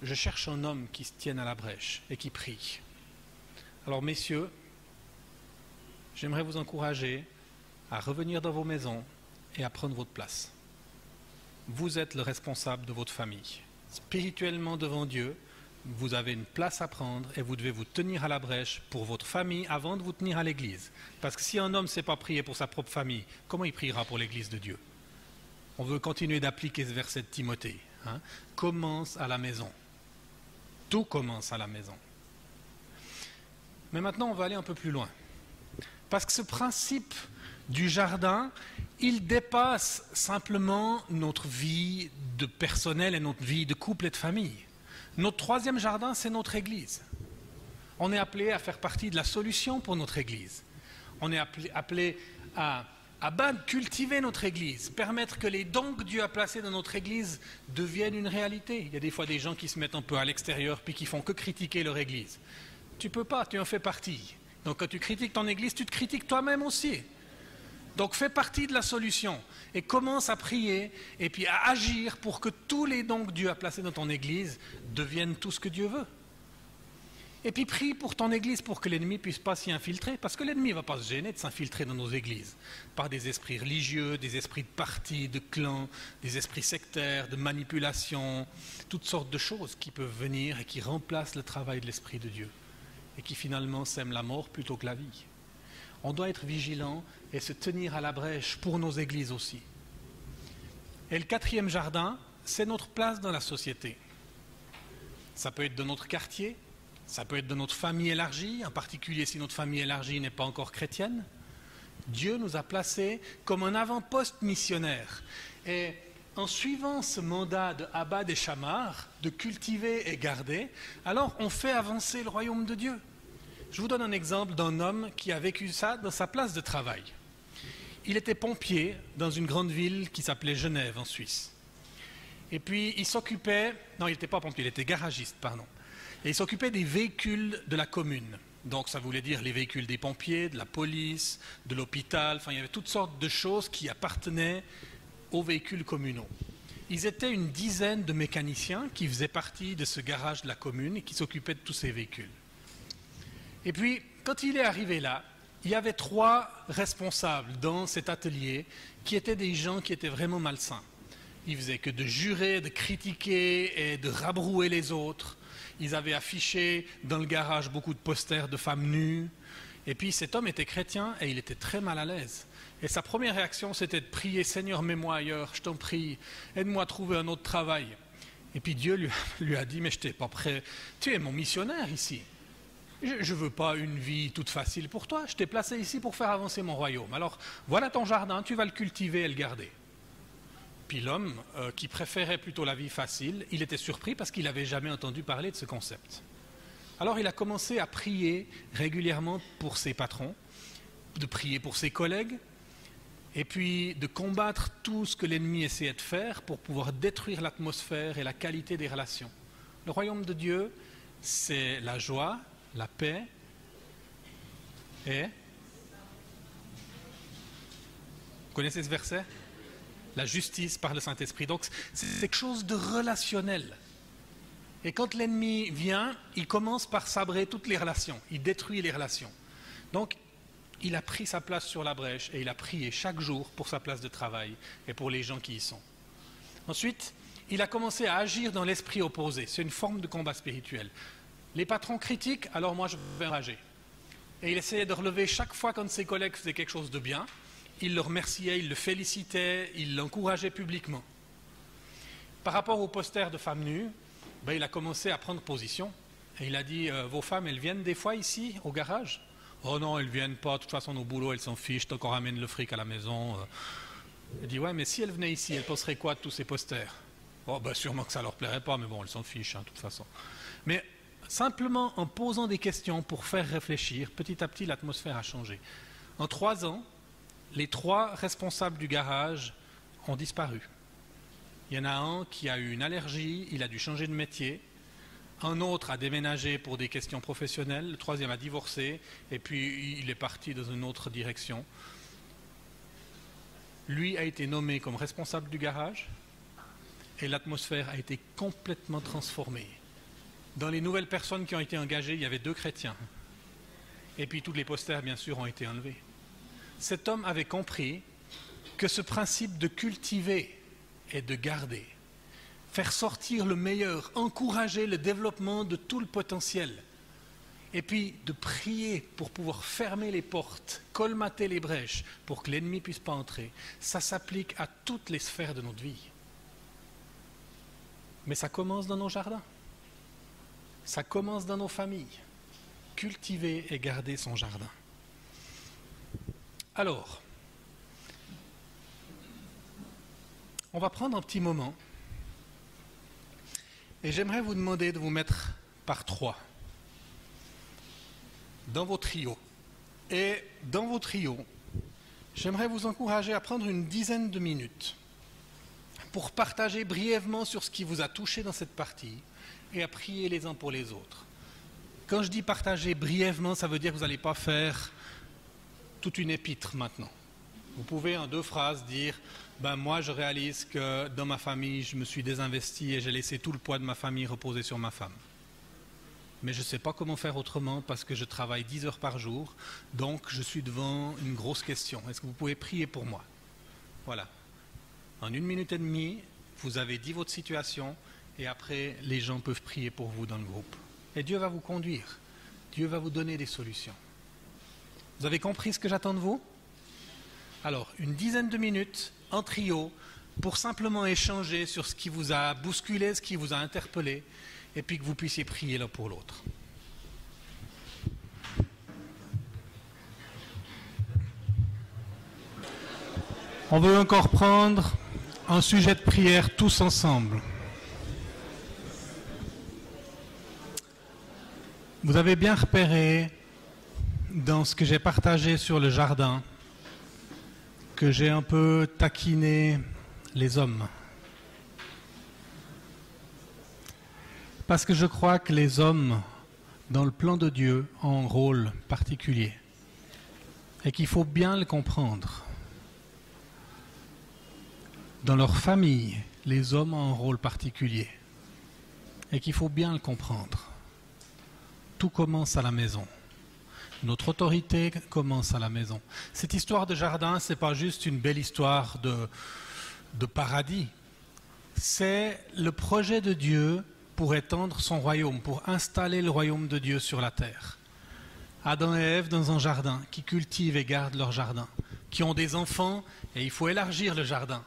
je cherche un homme qui se tienne à la brèche et qui prie. Alors messieurs, j'aimerais vous encourager à revenir dans vos maisons et à prendre votre place. Vous êtes le responsable de votre famille. Spirituellement devant Dieu, vous avez une place à prendre et vous devez vous tenir à la brèche pour votre famille avant de vous tenir à l'église. Parce que si un homme ne sait pas prier pour sa propre famille, comment il priera pour l'église de Dieu? On veut continuer d'appliquer ce verset de Timothée. Hein? Commence à la maison. Tout commence à la maison. Mais maintenant, on va aller un peu plus loin. Parce que ce principe du jardin, il dépasse simplement notre vie de personnel et notre vie de couple et de famille. Notre troisième jardin, c'est notre Église. On est appelé à faire partie de la solution pour notre Église. On est appelé à cultiver notre Église, permettre que les dons que Dieu a placés dans notre Église deviennent une réalité. Il y a des fois des gens qui se mettent un peu à l'extérieur puis qui font que critiquer leur Église. Tu ne peux pas, tu en fais partie. Donc quand tu critiques ton Église, tu te critiques toi-même aussi. Donc fais partie de la solution et commence à prier et puis à agir pour que tous les dons que Dieu a placés dans ton Église deviennent tout ce que Dieu veut. Et puis prie pour ton Église pour que l'ennemi ne puisse pas s'y infiltrer, parce que l'ennemi ne va pas se gêner de s'infiltrer dans nos églises par des esprits religieux, des esprits de parti, de clans, des esprits sectaires, de manipulation, toutes sortes de choses qui peuvent venir et qui remplacent le travail de l'Esprit de Dieu et qui finalement sèment la mort plutôt que la vie. On doit être vigilant et se tenir à la brèche pour nos églises aussi. Et le quatrième jardin, c'est notre place dans la société. Ça peut être dans notre quartier, ça peut être dans notre famille élargie, en particulier si notre famille élargie n'est pas encore chrétienne. Dieu nous a placés comme un avant-poste missionnaire. Et en suivant ce mandat de Abad et Shamar, de cultiver et garder, alors on fait avancer le royaume de Dieu. Je vous donne un exemple d'un homme qui a vécu ça dans sa place de travail. Il était pompier dans une grande ville qui s'appelait Genève, en Suisse. Et puis il s'occupait, non il n'était pas pompier, il était garagiste, pardon. Et il s'occupait des véhicules de la commune. Donc ça voulait dire les véhicules des pompiers, de la police, de l'hôpital, enfin il y avait toutes sortes de choses qui appartenaient aux véhicules communaux. Ils étaient une dizaine de mécaniciens qui faisaient partie de ce garage de la commune et qui s'occupaient de tous ces véhicules. Et puis, quand il est arrivé là, il y avait 3 responsables dans cet atelier qui étaient des gens qui étaient vraiment malsains. Ils faisaient que de jurer, de critiquer et de rabrouer les autres. Ils avaient affiché dans le garage beaucoup de posters de femmes nues. Et puis cet homme était chrétien et il était très mal à l'aise. Et sa première réaction, c'était de prier, Seigneur, mets-moi ailleurs, je t'en prie, aide-moi à trouver un autre travail. Et puis Dieu lui a dit, mais je n'étais pas prêt, tu es mon missionnaire ici. Je ne veux pas une vie toute facile pour toi, je t'ai placé ici pour faire avancer mon royaume. Alors voilà ton jardin, tu vas le cultiver et le garder. Puis l'homme, qui préférait plutôt la vie facile, il était surpris parce qu'il n'avait jamais entendu parler de ce concept. Alors il a commencé à prier régulièrement pour ses patrons, de prier pour ses collègues, et puis de combattre tout ce que l'ennemi essayait de faire pour pouvoir détruire l'atmosphère et la qualité des relations. Le royaume de Dieu, c'est la joie, la paix et... Vous connaissez ce verset? La justice par le Saint-Esprit. Donc c'est quelque chose de relationnel. Et quand l'ennemi vient, il commence par sabrer toutes les relations, il détruit les relations. Donc il a pris sa place sur la brèche et il a prié chaque jour pour sa place de travail et pour les gens qui y sont. Ensuite, il a commencé à agir dans l'esprit opposé. C'est une forme de combat spirituel. Les patrons critiquent, alors moi je vais enrager. Et il essayait de relever chaque fois quand ses collègues faisaient quelque chose de bien. Il le remerciait, il le félicitait, il l'encourageait publiquement. Par rapport aux posters de femmes nues, il a commencé à prendre position. Et il a dit, vos femmes, elles viennent des fois ici, au garage? Oh non, elles ne viennent pas, de toute façon au boulot, elles s'en fichent, tant qu'on ramène le fric à la maison. Il dit, ouais, mais si elles venaient ici, elles penseraient quoi de tous ces posters? Oh, sûrement que ça ne leur plairait pas, mais bon, elles s'en fichent, de toute façon. Mais simplement en posant des questions pour faire réfléchir, petit à petit, l'atmosphère a changé. En 3 ans, les 3 responsables du garage ont disparu. Il y en a un qui a eu une allergie, il a dû changer de métier. Un autre a déménagé pour des questions professionnelles, le 3e a divorcé, et puis il est parti dans une autre direction. Lui a été nommé comme responsable du garage, et l'atmosphère a été complètement transformée. Dans les nouvelles personnes qui ont été engagées, il y avait 2 chrétiens. Et puis tous les posters, bien sûr, ont été enlevés. Cet homme avait compris que ce principe de cultiver et de garder, faire sortir le meilleur, encourager le développement de tout le potentiel, et puis de prier pour pouvoir fermer les portes, colmater les brèches pour que l'ennemi ne puisse pas entrer, ça s'applique à toutes les sphères de notre vie. Mais ça commence dans nos jardins, ça commence dans nos familles. Cultiver et garder son jardin. Alors, on va prendre un petit moment et j'aimerais vous demander de vous mettre par 3 dans vos trios. Et dans vos trios, j'aimerais vous encourager à prendre une dizaine de minutes pour partager brièvement sur ce qui vous a touché dans cette partie et à prier les uns pour les autres. Quand je dis partager brièvement, ça veut dire que vous n'allez pas faire toute une épître maintenant. Vous pouvez en 2 phrases dire moi je réalise que dans ma famille je me suis désinvesti et j'ai laissé tout le poids de ma famille reposer sur ma femme. Mais je ne sais pas comment faire autrement parce que je travaille 10 heures par jour, donc je suis devant une grosse question. Est-ce que vous pouvez prier pour moi? Voilà. En 1 minute et demie, vous avez dit votre situation et après les gens peuvent prier pour vous dans le groupe. Et Dieu va vous conduire. Dieu va vous donner des solutions. Vous avez compris ce que j'attends de vous? Alors, une dizaine de minutes en trio pour simplement échanger sur ce qui vous a bousculé, ce qui vous a interpellé, et puis que vous puissiez prier l'un pour l'autre. On veut encore prendre un sujet de prière tous ensemble. Vous avez bien repéré dans ce que j'ai partagé sur le jardin que j'ai un peu taquiné les hommes. Parce que je crois que les hommes, dans le plan de Dieu, ont un rôle particulier et qu'il faut bien le comprendre. Dans leur famille, les hommes ont un rôle particulier et qu'il faut bien le comprendre. Tout commence à la maison. Notre autorité commence à la maison. Cette histoire de jardin, ce n'est pas juste une belle histoire de paradis. C'est le projet de Dieu pour étendre son royaume, pour installer le royaume de Dieu sur la terre. Adam et Ève dans un jardin, qui cultivent et gardent leur jardin, qui ont des enfants et il faut élargir le jardin.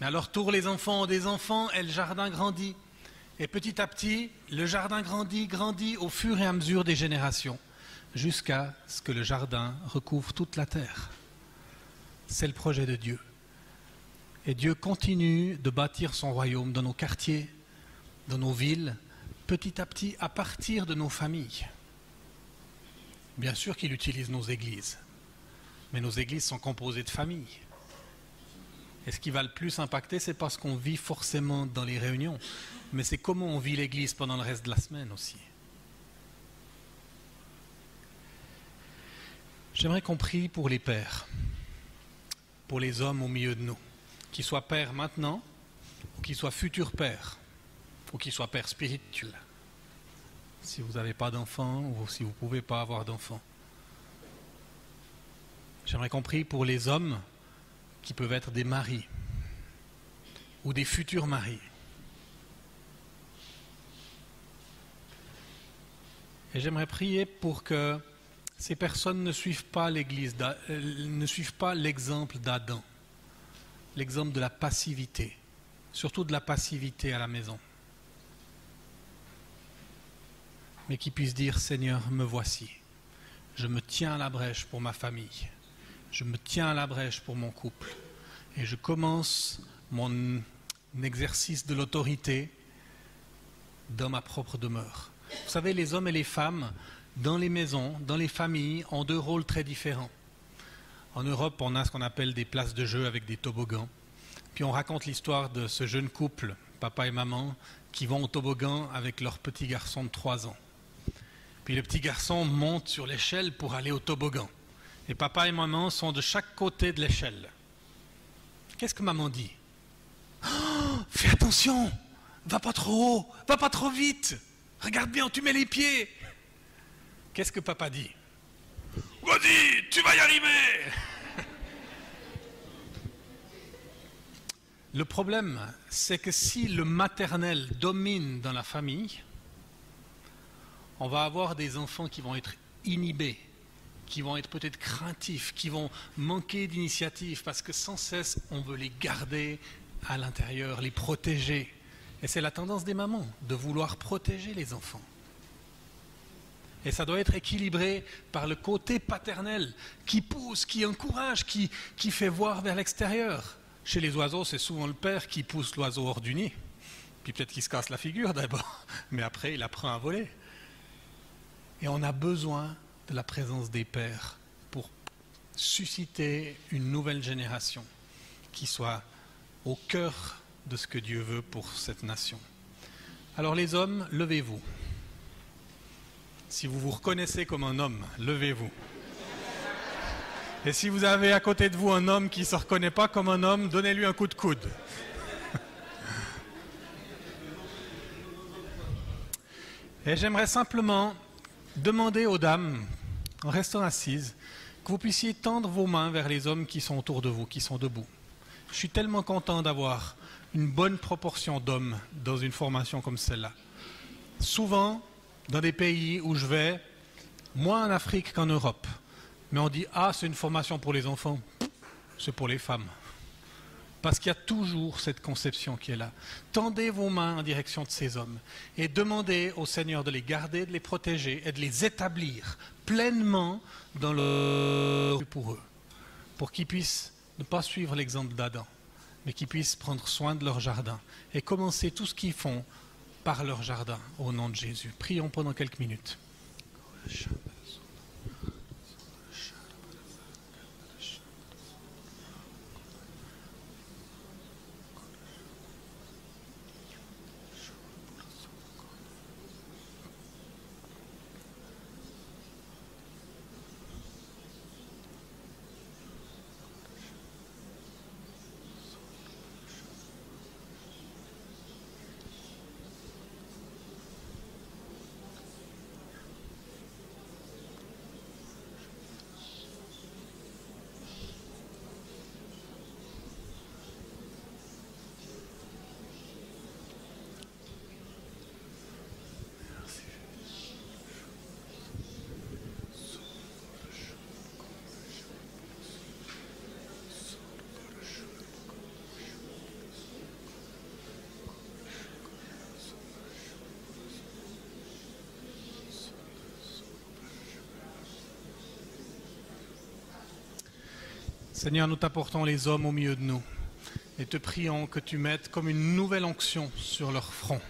Mais à leur tour, les enfants ont des enfants et le jardin grandit. Et petit à petit, le jardin grandit au fur et à mesure des générations, jusqu'à ce que le jardin recouvre toute la terre. C'est le projet de Dieu. Et Dieu continue de bâtir son royaume dans nos quartiers, dans nos villes, petit à petit, à partir de nos familles. Bien sûr qu'il utilise nos églises, mais nos églises sont composées de familles. Et ce qui va le plus impacter, c'est pas ce qu'on vit forcément dans les réunions, mais c'est comment on vit l'église pendant le reste de la semaine aussi. J'aimerais qu'on prie pour les pères, pour les hommes au milieu de nous, qu'ils soient pères maintenant, ou qu'ils soient futurs pères, ou qu'ils soient pères spirituels. Si vous n'avez pas d'enfants, ou si vous ne pouvez pas avoir d'enfants. J'aimerais qu'on prie pour les hommes qui peuvent être des maris, ou des futurs maris. Et j'aimerais prier pour que ces personnes ne suivent pas l'exemple d'Adam, l'exemple de la passivité, surtout de la passivité à la maison. Mais qui puissent dire, Seigneur, me voici. Je me tiens à la brèche pour ma famille. Je me tiens à la brèche pour mon couple. Et je commence mon exercice de l'autorité dans ma propre demeure. Vous savez, les hommes et les femmes, dans les maisons, dans les familles, ont deux rôles très différents. En Europe, on a ce qu'on appelle des places de jeu avec des toboggans. Puis on raconte l'histoire de ce jeune couple, papa et maman, qui vont au toboggan avec leur petit garçon de 3 ans. Puis le petit garçon monte sur l'échelle pour aller au toboggan. Et papa et maman sont de chaque côté de l'échelle. Qu'est-ce que maman dit? Oh, fais attention, va pas trop haut, va pas trop vite. Regarde bien où tu mets les pieds. Qu'est-ce que papa dit? Vas-y, tu vas y arriver. Le problème, c'est que si le maternel domine dans la famille, on va avoir des enfants qui vont être inhibés, qui vont être peut-être craintifs, qui vont manquer d'initiative, parce que sans cesse, on veut les garder à l'intérieur, les protéger. Et c'est la tendance des mamans, de vouloir protéger les enfants. Et ça doit être équilibré par le côté paternel, qui pousse, qui encourage, qui fait voir vers l'extérieur. Chez les oiseaux, c'est souvent le père qui pousse l'oiseau hors du nid. Puis peut-être qu'il se casse la figure d'abord, mais après il apprend à voler. Et on a besoin de la présence des pères pour susciter une nouvelle génération qui soit au cœur de ce que Dieu veut pour cette nation. Alors les hommes, levez-vous. Si vous vous reconnaissez comme un homme, levez-vous. Et si vous avez à côté de vous un homme qui ne se reconnaît pas comme un homme, donnez-lui un coup de coude. Et j'aimerais simplement demander aux dames, en restant assises, que vous puissiez tendre vos mains vers les hommes qui sont autour de vous, qui sont debout. Je suis tellement content d'avoir une bonne proportion d'hommes dans une formation comme celle-là. Souvent, dans des pays où je vais, moins en Afrique qu'en Europe, mais on dit « Ah, c'est une formation pour les enfants ». C'est pour les femmes. Parce qu'il y a toujours cette conception qui est là. Tendez vos mains en direction de ces hommes et demandez au Seigneur de les garder, de les protéger et de les établir pleinement dans le pour eux, pour qu'ils puissent ne pas suivre l'exemple d'Adam, mais qu'ils puissent prendre soin de leur jardin et commencer tout ce qu'ils font par leur jardin au nom de Jésus. Prions pendant quelques minutes. Seigneur, nous t'apportons les hommes au milieu de nous et te prions que tu mettes comme une nouvelle onction sur leur front.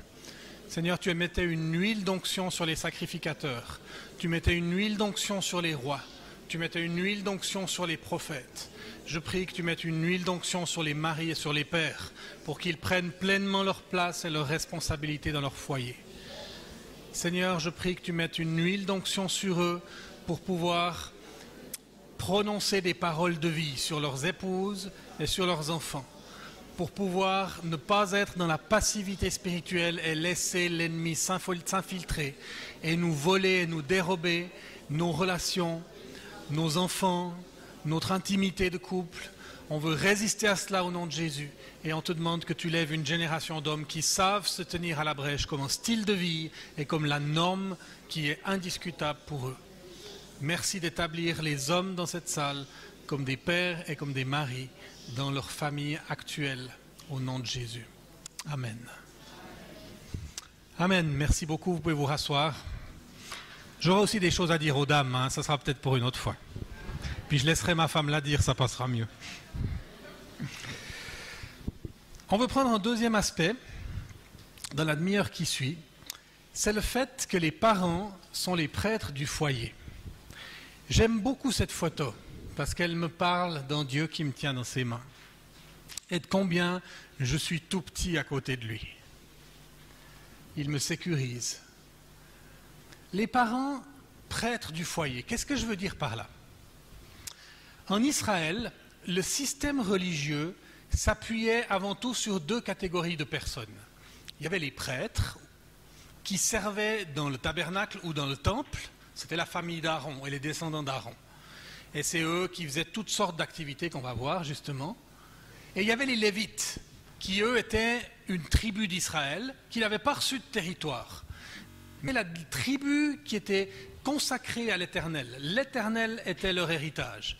Seigneur, tu mettais une huile d'onction sur les sacrificateurs, tu mettais une huile d'onction sur les rois, tu mettais une huile d'onction sur les prophètes. Je prie que tu mettes une huile d'onction sur les maris et sur les pères pour qu'ils prennent pleinement leur place et leur responsabilité dans leur foyer. Seigneur, je prie que tu mettes une huile d'onction sur eux pour pouvoir prononcer des paroles de vie sur leurs épouses et sur leurs enfants, pour pouvoir ne pas être dans la passivité spirituelle et laisser l'ennemi s'infiltrer et nous voler et nous dérober nos relations, nos enfants, notre intimité de couple. On veut résister à cela au nom de Jésus et on te demande que tu lèves une génération d'hommes qui savent se tenir à la brèche comme un style de vie et comme la norme qui est indiscutable pour eux. Merci d'établir les hommes dans cette salle comme des pères et comme des maris dans leur famille actuelle, au nom de Jésus. Amen. Amen. Merci beaucoup. Vous pouvez vous rasseoir. J'aurai aussi des choses à dire aux dames. Hein. Ça sera peut-être pour une autre fois. Puis je laisserai ma femme la dire, ça passera mieux. On veut prendre un deuxième aspect dans la demi-heure qui suit. C'est le fait que les parents sont les prêtres du foyer. J'aime beaucoup cette photo parce qu'elle me parle d'un Dieu qui me tient dans ses mains et de combien je suis tout petit à côté de lui. Il me sécurise. Les parents prêtres du foyer, qu'est-ce que je veux dire par là? En Israël, le système religieux s'appuyait avant tout sur deux catégories de personnes. Il y avait les prêtres qui servaient dans le tabernacle ou dans le temple. C'était la famille d'Aaron et les descendants d'Aaron. Et c'est eux qui faisaient toutes sortes d'activités qu'on va voir justement. Et il y avait les Lévites, qui eux étaient une tribu d'Israël, qui n'avait pas reçu de territoire. Mais la tribu qui était consacrée à l'Éternel. L'Éternel était leur héritage.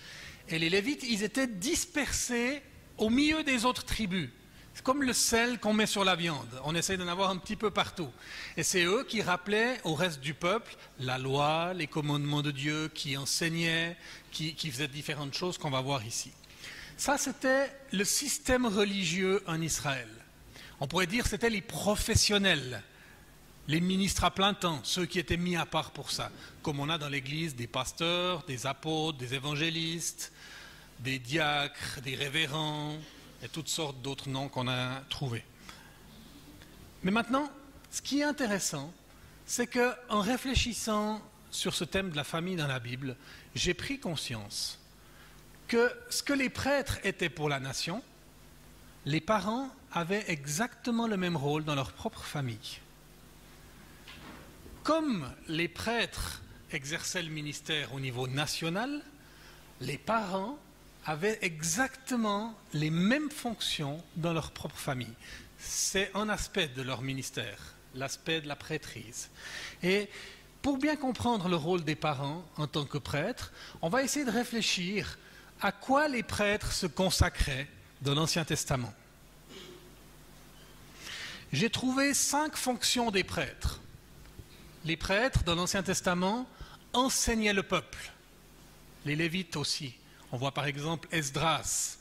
Et les Lévites, ils étaient dispersés au milieu des autres tribus. C'est comme le sel qu'on met sur la viande. On essaie d'en avoir un petit peu partout. Et c'est eux qui rappelaient au reste du peuple la loi, les commandements de Dieu, qui enseignaient, qui faisaient différentes choses qu'on va voir ici. Ça, c'était le système religieux en Israël. On pourrait dire que c'était les professionnels, les ministres à plein temps, ceux qui étaient mis à part pour ça. Comme on a dans l'Église des pasteurs, des apôtres, des évangélistes, des diacres, des révérends, et toutes sortes d'autres noms qu'on a trouvés. Mais maintenant, ce qui est intéressant, c'est qu'en réfléchissant sur ce thème de la famille dans la Bible, j'ai pris conscience que ce que les prêtres étaient pour la nation, les parents avaient exactement le même rôle dans leur propre famille. Comme les prêtres exerçaient le ministère au niveau national, les parents avaient exactement les mêmes fonctions dans leur propre famille. C'est un aspect de leur ministère, l'aspect de la prêtrise. Et pour bien comprendre le rôle des parents en tant que prêtres, on va essayer de réfléchir à quoi les prêtres se consacraient dans l'Ancien Testament. J'ai trouvé 5 fonctions des prêtres. Les prêtres, dans l'Ancien Testament, enseignaient le peuple. Les Lévites aussi. On voit par exemple Esdras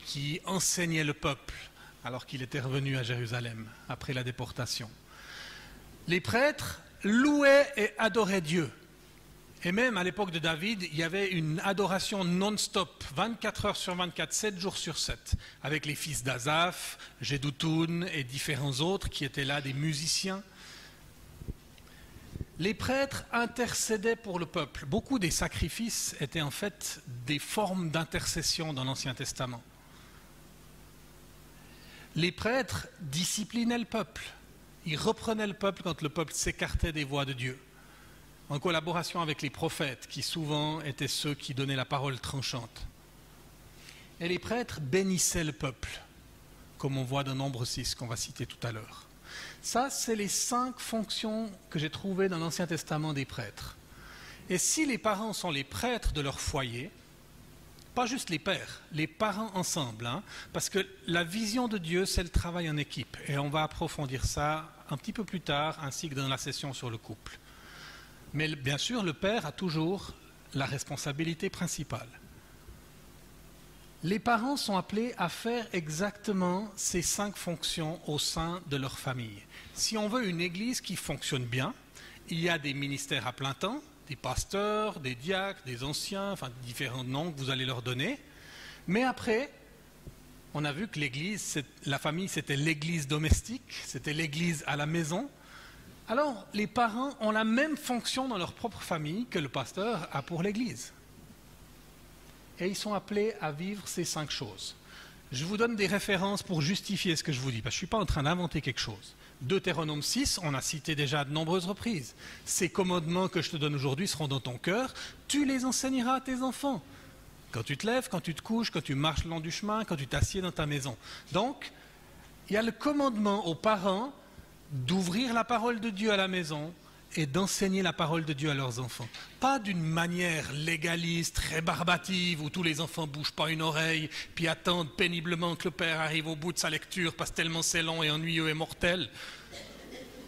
qui enseignait le peuple alors qu'il était revenu à Jérusalem après la déportation. Les prêtres louaient et adoraient Dieu. Et même à l'époque de David, il y avait une adoration non-stop, 24 heures sur 24, 7 jours sur 7, avec les fils d'Asaph, Jeduthun et différents autres qui étaient là, des musiciens. Les prêtres intercédaient pour le peuple. Beaucoup des sacrifices étaient en fait des formes d'intercession dans l'Ancien Testament. Les prêtres disciplinaient le peuple. Ils reprenaient le peuple quand le peuple s'écartait des voies de Dieu, en collaboration avec les prophètes, qui souvent étaient ceux qui donnaient la parole tranchante. Et les prêtres bénissaient le peuple, comme on voit dans Nombre 6, qu'on va citer tout à l'heure. Ça, c'est les 5 fonctions que j'ai trouvées dans l'Ancien Testament des prêtres. Et si les parents sont les prêtres de leur foyer, pas juste les pères, les parents ensemble, hein, parce que la vision de Dieu, c'est le travail en équipe. Et on va approfondir ça un petit peu plus tard, ainsi que dans la session sur le couple. Mais bien sûr, le père a toujours la responsabilité principale. Les parents sont appelés à faire exactement ces 5 fonctions au sein de leur famille. Si on veut une église qui fonctionne bien, il y a des ministères à plein temps, des pasteurs, des diacres, des anciens, enfin différents noms que vous allez leur donner. Mais après, on a vu que l'église, la famille, c'était l'église domestique, c'était l'église à la maison. Alors, les parents ont la même fonction dans leur propre famille que le pasteur a pour l'église. Et ils sont appelés à vivre ces 5 choses. Je vous donne des références pour justifier ce que je vous dis, parce que je ne suis pas en train d'inventer quelque chose. Deutéronome 6, on a cité déjà à de nombreuses reprises. Ces commandements que je te donne aujourd'hui seront dans ton cœur, tu les enseigneras à tes enfants. Quand tu te lèves, quand tu te couches, quand tu marches le long du chemin, quand tu t'assieds dans ta maison. Donc, il y a le commandement aux parents d'ouvrir la parole de Dieu à la maison et d'enseigner la parole de Dieu à leurs enfants. Pas d'une manière légaliste, rébarbative, où tous les enfants ne bougent pas une oreille, puis attendent péniblement que le père arrive au bout de sa lecture, parce que tellement c'est long et ennuyeux et mortel.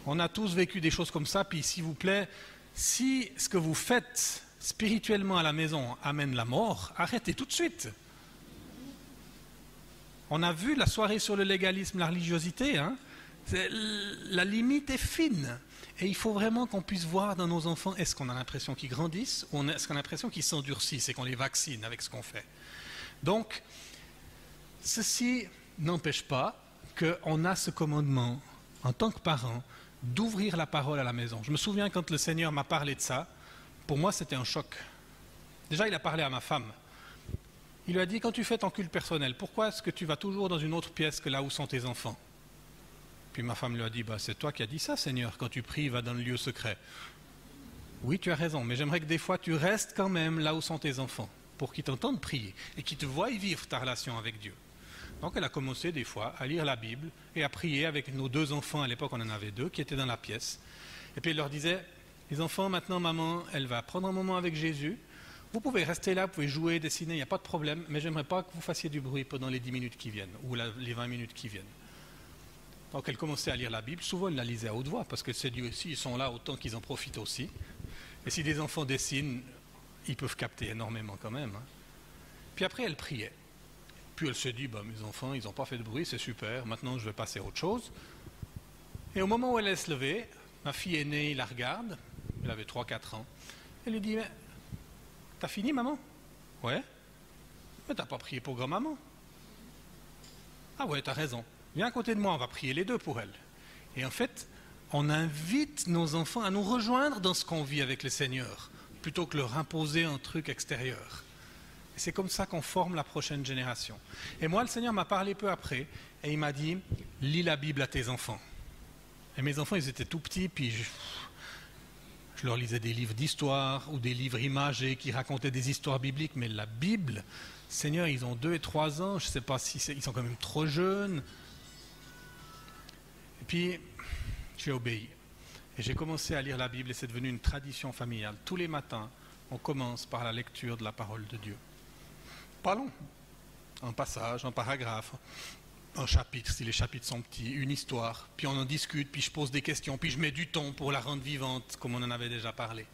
On a tous vécu des choses comme ça, puis s'il vous plaît, si ce que vous faites spirituellement à la maison amène la mort, arrêtez tout de suite. On a vu la soirée sur le légalisme, la religiosité, hein. La limite est fine. Et il faut vraiment qu'on puisse voir dans nos enfants, est-ce qu'on a l'impression qu'ils grandissent ou est-ce qu'on a l'impression qu'ils s'endurcissent et qu'on les vaccine avec ce qu'on fait. Donc, ceci n'empêche pas qu'on a ce commandement, en tant que parent, d'ouvrir la parole à la maison. Je me souviens quand le Seigneur m'a parlé de ça, pour moi c'était un choc. Déjà, il a parlé à ma femme. Il lui a dit, quand tu fais ton culte personnel, pourquoi est-ce que tu vas toujours dans une autre pièce que là où sont tes enfants ? Puis ma femme lui a dit, c'est toi qui as dit ça, Seigneur, quand tu pries, va dans le lieu secret. Oui, tu as raison, mais j'aimerais que des fois tu restes quand même là où sont tes enfants, pour qu'ils t'entendent prier et qu'ils te voient vivre ta relation avec Dieu. Donc elle a commencé des fois à lire la Bible et à prier avec nos 2 enfants, à l'époque on en avait 2, qui étaient dans la pièce. Et puis elle leur disait, les enfants, maintenant maman, elle va prendre un moment avec Jésus, vous pouvez rester là, vous pouvez jouer, dessiner, il n'y a pas de problème, mais j'aimerais pas que vous fassiez du bruit pendant les 10 minutes qui viennent, ou les 20 minutes qui viennent. Donc elle commençait à lire la Bible, souvent elle la lisait à haute voix, parce que c'est Dieu aussi, ils sont là autant qu'ils en profitent aussi. Et si des enfants dessinent, ils peuvent capter énormément quand même. Hein. Puis après elle priait. Puis elle s'est dit, mes enfants, ils n'ont pas fait de bruit, c'est super, maintenant je vais passer à autre chose. Et au moment où elle allait se lever, ma fille aînée, il la regarde, elle avait 3-4 ans, elle lui dit, mais t'as fini maman ? Ouais. Mais t'as pas prié pour grand-maman ? Ah ouais, t'as raison. Viens à côté de moi, on va prier les 2 pour elle. Et en fait, on invite nos enfants à nous rejoindre dans ce qu'on vit avec le Seigneur, plutôt que leur imposer un truc extérieur. Et c'est comme ça qu'on forme la prochaine génération. Et moi, le Seigneur m'a parlé peu après, et il m'a dit, lis la Bible à tes enfants. Et mes enfants, ils étaient tout petits, puis je leur lisais des livres d'histoire, ou des livres imagés qui racontaient des histoires bibliques, mais la Bible, Seigneur, ils ont 2 et 3 ans, je ne sais pas si ils sont quand même trop jeunes. Et puis, j'ai obéi. Et j'ai commencé à lire la Bible et c'est devenu une tradition familiale. Tous les matins, on commence par la lecture de la parole de Dieu. Pas long. Un passage, un paragraphe, un chapitre, si les chapitres sont petits, une histoire. Puis on en discute, puis je pose des questions, puis je mets du ton pour la rendre vivante, comme on en avait déjà parlé.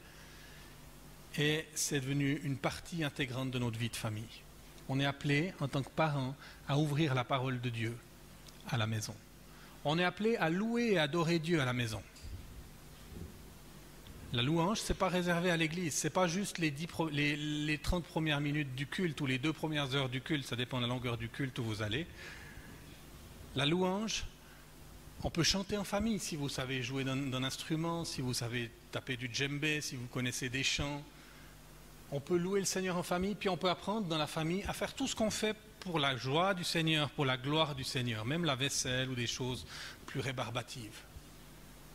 Et c'est devenu une partie intégrante de notre vie de famille. On est appelé, en tant que parents, à ouvrir la parole de Dieu à la maison. On est appelé à louer et adorer Dieu à la maison. La louange, ce n'est pas réservé à l'église, ce n'est pas juste les 30 premières minutes du culte ou les 2 premières heures du culte, ça dépend de la longueur du culte où vous allez. La louange, on peut chanter en famille si vous savez jouer d'un instrument, si vous savez taper du djembé, si vous connaissez des chants. On peut louer le Seigneur en famille, puis on peut apprendre dans la famille à faire tout ce qu'on fait pour la joie du Seigneur, pour la gloire du Seigneur, même la vaisselle ou des choses plus rébarbatives.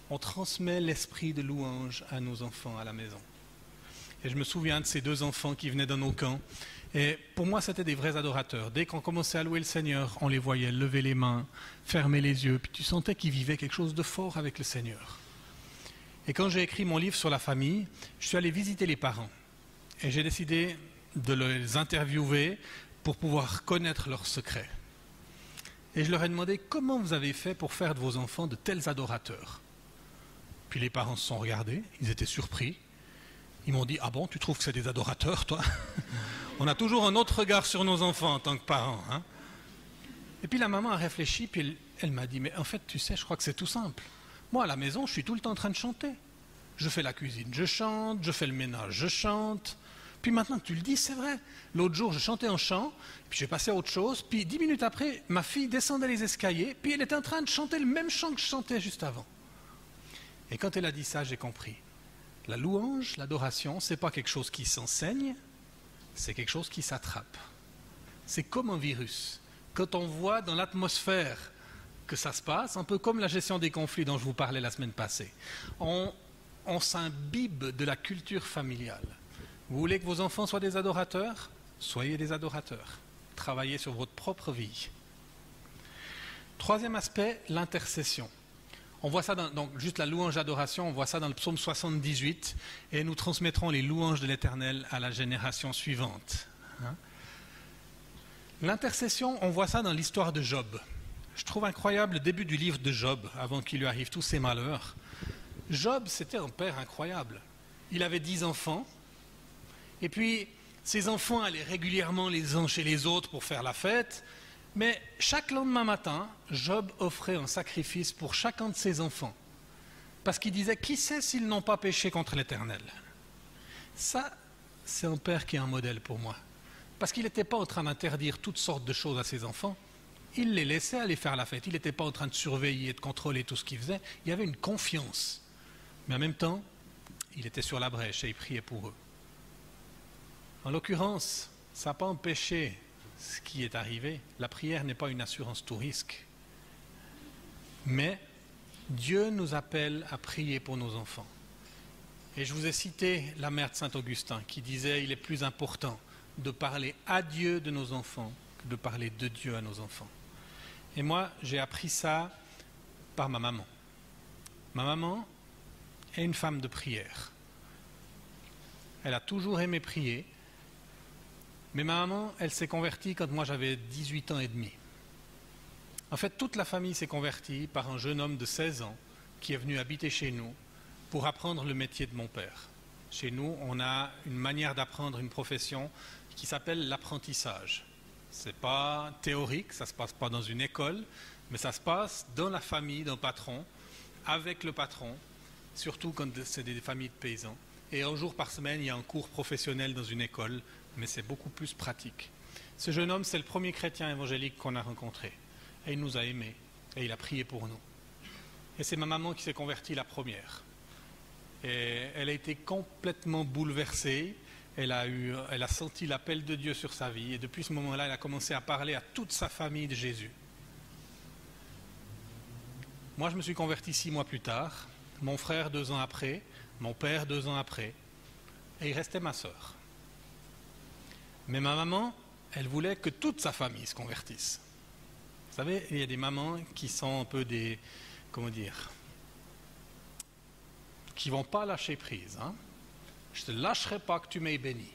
On transmet l'esprit de louange à nos enfants à la maison. Et je me souviens de ces 2 enfants qui venaient dans nos camps. Et pour moi, c'était des vrais adorateurs. Dès qu'on commençait à louer le Seigneur, on les voyait lever les mains, fermer les yeux. Puis tu sentais qu'ils vivaient quelque chose de fort avec le Seigneur. Et quand j'ai écrit mon livre sur la famille, je suis allé visiter les parents. Et j'ai décidé de les interviewer pour pouvoir connaître leurs secrets. Et je leur ai demandé comment vous avez fait pour faire de vos enfants de tels adorateurs. Puis les parents se sont regardés, ils étaient surpris. Ils m'ont dit, ah bon, tu trouves que c'est des adorateurs, toi? On a toujours un autre regard sur nos enfants en tant que parents. Hein? Et puis la maman a réfléchi, puis elle m'a dit, mais en fait, tu sais, je crois que c'est tout simple. Moi, à la maison, je suis tout le temps en train de chanter. Je fais la cuisine, je chante, je fais le ménage, je chante. Puis maintenant que tu le dis, c'est vrai. L'autre jour, je chantais un chant, puis j'ai passé à autre chose. Puis 10 minutes après, ma fille descendait les escaliers, puis elle était en train de chanter le même chant que je chantais juste avant. Et quand elle a dit ça, j'ai compris. La louange, l'adoration, ce n'est pas quelque chose qui s'enseigne, c'est quelque chose qui s'attrape. C'est comme un virus. Quand on voit dans l'atmosphère que ça se passe, un peu comme la gestion des conflits dont je vous parlais la semaine passée, on s'imbibe de la culture familiale. Vous voulez que vos enfants soient des adorateurs? Soyez des adorateurs. Travaillez sur votre propre vie. Troisième aspect, l'intercession. On voit ça donc juste la louange d'adoration, on voit ça dans le psaume 78, et nous transmettrons les louanges de l'Éternel à la génération suivante. Hein? L'intercession, on voit ça dans l'histoire de Job. Je trouve incroyable le début du livre de Job, avant qu'il lui arrive tous ses malheurs. Job, c'était un père incroyable. Il avait 10 enfants, et puis ses enfants allaient régulièrement les uns chez les autres pour faire la fête, mais chaque lendemain matin, Job offrait un sacrifice pour chacun de ses enfants. Parce qu'il disait, qui sait s'ils n'ont pas péché contre l'Éternel? Ça, c'est un père qui est un modèle pour moi. Parce qu'il n'était pas en train d'interdire toutes sortes de choses à ses enfants. Il les laissait aller faire la fête. Il n'était pas en train de surveiller et de contrôler tout ce qu'ils faisaient. Il y avait une confiance. Mais en même temps, il était sur la brèche et il priait pour eux. En l'occurrence, ça n'a pas empêché ce qui est arrivé. La prière n'est pas une assurance tout risque. Mais Dieu nous appelle à prier pour nos enfants. Et je vous ai cité la mère de Saint-Augustin qui disait « Il est plus important de parler à Dieu de nos enfants que de parler de Dieu à nos enfants. » Et moi, j'ai appris ça par ma maman. Ma maman est une femme de prière. Elle a toujours aimé prier. Mais ma maman, elle s'est convertie quand moi j'avais 18 ans et demi. En fait, toute la famille s'est convertie par un jeune homme de 16 ans qui est venu habiter chez nous pour apprendre le métier de mon père. Chez nous, on a une manière d'apprendre une profession qui s'appelle l'apprentissage. Ce n'est pas théorique, ça ne se passe pas dans une école, mais ça se passe dans la famille d'un patron, avec le patron, surtout quand c'est des familles de paysans. Et un jour par semaine, il y a un cours professionnel dans une école, mais c'est beaucoup plus pratique. Ce jeune homme, c'est le premier chrétien évangélique qu'on a rencontré. Et il nous a aimés, et il a prié pour nous. Et c'est ma maman qui s'est convertie la première. Et elle a été complètement bouleversée, elle a senti l'appel de Dieu sur sa vie, et depuis ce moment-là, elle a commencé à parler à toute sa famille de Jésus. Moi, je me suis converti 6 mois plus tard, mon frère 2 ans après, mon père 2 ans après, et il restait ma sœur. Mais ma maman, elle voulait que toute sa famille se convertisse. Vous savez, il y a des mamans qui sont un peu des, comment dire, qui ne vont pas lâcher prise. Hein? Je ne te lâcherai pas que tu m'aies béni.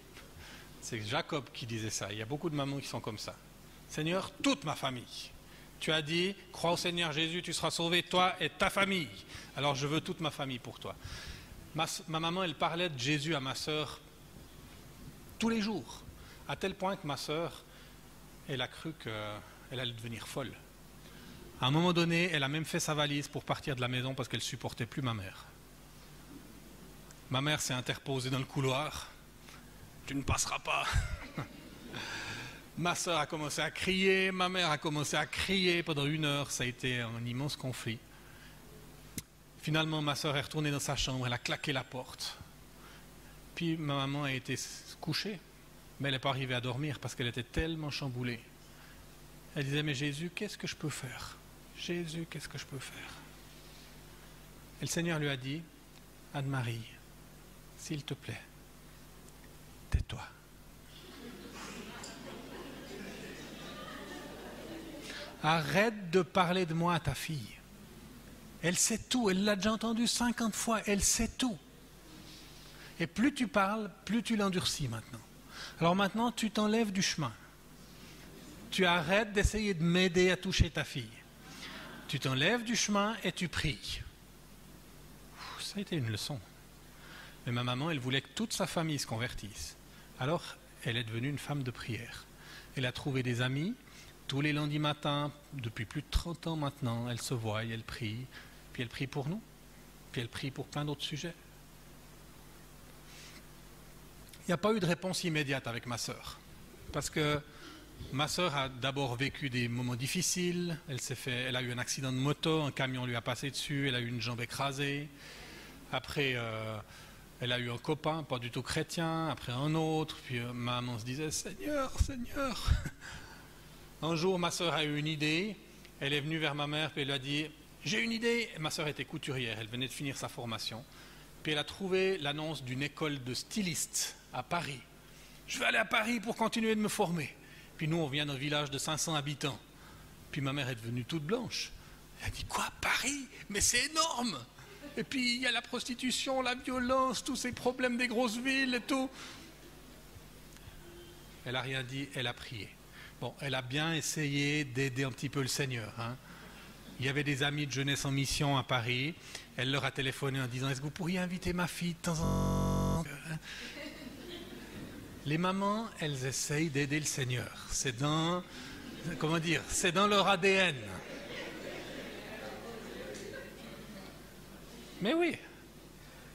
C'est Jacob qui disait ça. Il y a beaucoup de mamans qui sont comme ça. Seigneur, toute ma famille. Tu as dit, crois au Seigneur Jésus, tu seras sauvé, toi et ta famille. Alors je veux toute ma famille pour toi. Ma maman, elle parlait de Jésus à ma sœur tous les jours. À tel point que ma sœur, elle a cru qu'elle allait devenir folle. À un moment donné, elle a même fait sa valise pour partir de la maison parce qu'elle ne supportait plus ma mère. Ma mère s'est interposée dans le couloir. « Tu ne passeras pas !» Ma sœur a commencé à crier, ma mère a commencé à crier pendant 1 heure. Ça a été un immense conflit. Finalement, ma sœur est retournée dans sa chambre, elle a claqué la porte. Puis ma maman a été couchée. Mais elle n'est pas arrivée à dormir parce qu'elle était tellement chamboulée. Elle disait, mais Jésus, qu'est-ce que je peux faire? Jésus, qu'est-ce que je peux faire? Et le Seigneur lui a dit, Anne-Marie, s'il te plaît, tais-toi. Arrête de parler de moi à ta fille. Elle sait tout, elle l'a déjà entendu 50 fois, elle sait tout. Et plus tu parles, plus tu l'endurcis maintenant. Alors maintenant, tu t'enlèves du chemin. Tu arrêtes d'essayer de m'aider à toucher ta fille. Tu t'enlèves du chemin et tu pries. Ça a été une leçon. Mais ma maman, elle voulait que toute sa famille se convertisse. Alors, elle est devenue une femme de prière. Elle a trouvé des amis. Tous les lundis matins, depuis plus de 30 ans maintenant, elle se voit et elle prie. Puis elle prie pour nous. Puis elle prie pour plein d'autres sujets. Il n'y a pas eu de réponse immédiate avec ma sœur. Parce que ma sœur a d'abord vécu des moments difficiles. Elle a eu un accident de moto, un camion lui a passé dessus, elle a eu une jambe écrasée. Après, elle a eu un copain, pas du tout chrétien, après un autre. Puis maman se disait, Seigneur, Seigneur. Un jour, ma sœur a eu une idée. Elle est venue vers ma mère et elle lui a dit, j'ai une idée. Ma sœur était couturière, elle venait de finir sa formation. Puis elle a trouvé l'annonce d'une école de stylistes à Paris. Je vais aller à Paris pour continuer de me former. Puis nous, on vient d'un village de 500 habitants. Puis ma mère est devenue toute blanche. Elle a dit, quoi, Paris? Mais c'est énorme! Et puis il y a la prostitution, la violence, tous ces problèmes des grosses villes et tout. Elle n'a rien dit, elle a prié. Bon, elle a bien essayé d'aider un petit peu le Seigneur. Hein. Il y avait des amis de jeunesse en mission à Paris. Elle leur a téléphoné en disant, est-ce que vous pourriez inviter ma fille de temps en temps? Les mamans, elles essayent d'aider le Seigneur. C'est dans, c'est dans leur ADN. Mais oui,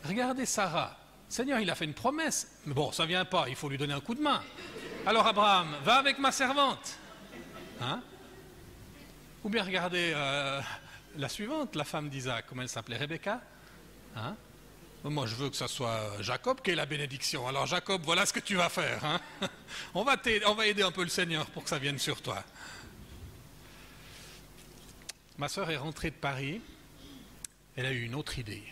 regardez Sarah. Le Seigneur, il a fait une promesse. Mais bon, ça ne vient pas, il faut lui donner un coup de main. Alors Abraham, va avec ma servante. Hein? Ou bien regardez la suivante, la femme d'Isaac, comment elle s'appelait, Rebecca. Hein? Moi, je veux que ce soit Jacob qui ait la bénédiction. Alors Jacob, voilà ce que tu vas faire. Hein? On va aider un peu le Seigneur pour que ça vienne sur toi. Ma sœur est rentrée de Paris. Elle a eu une autre idée.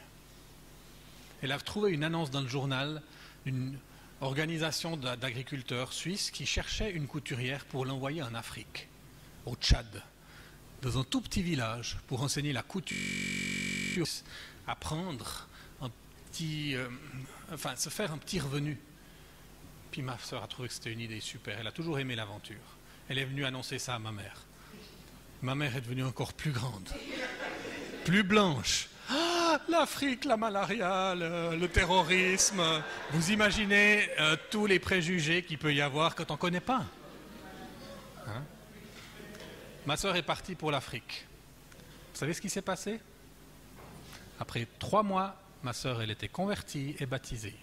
Elle a trouvé une annonce dans le journal d'une organisation d'agriculteurs suisses qui cherchait une couturière pour l'envoyer en Afrique, au Tchad, dans un tout petit village, pour enseigner la couture, apprendre se faire un petit revenu. Puis ma sœur a trouvé que c'était une idée super. Elle a toujours aimé l'aventure. Elle est venue annoncer ça à ma mère. Ma mère est devenue encore plus grande, plus blanche. Ah, l'Afrique, la malaria, le terrorisme. Vous imaginez tous les préjugés qu'il peut y avoir quand on ne connaît pas. Hein? Ma sœur est partie pour l'Afrique. Vous savez ce qui s'est passé? Après 3 mois, ma sœur, elle était convertie et baptisée.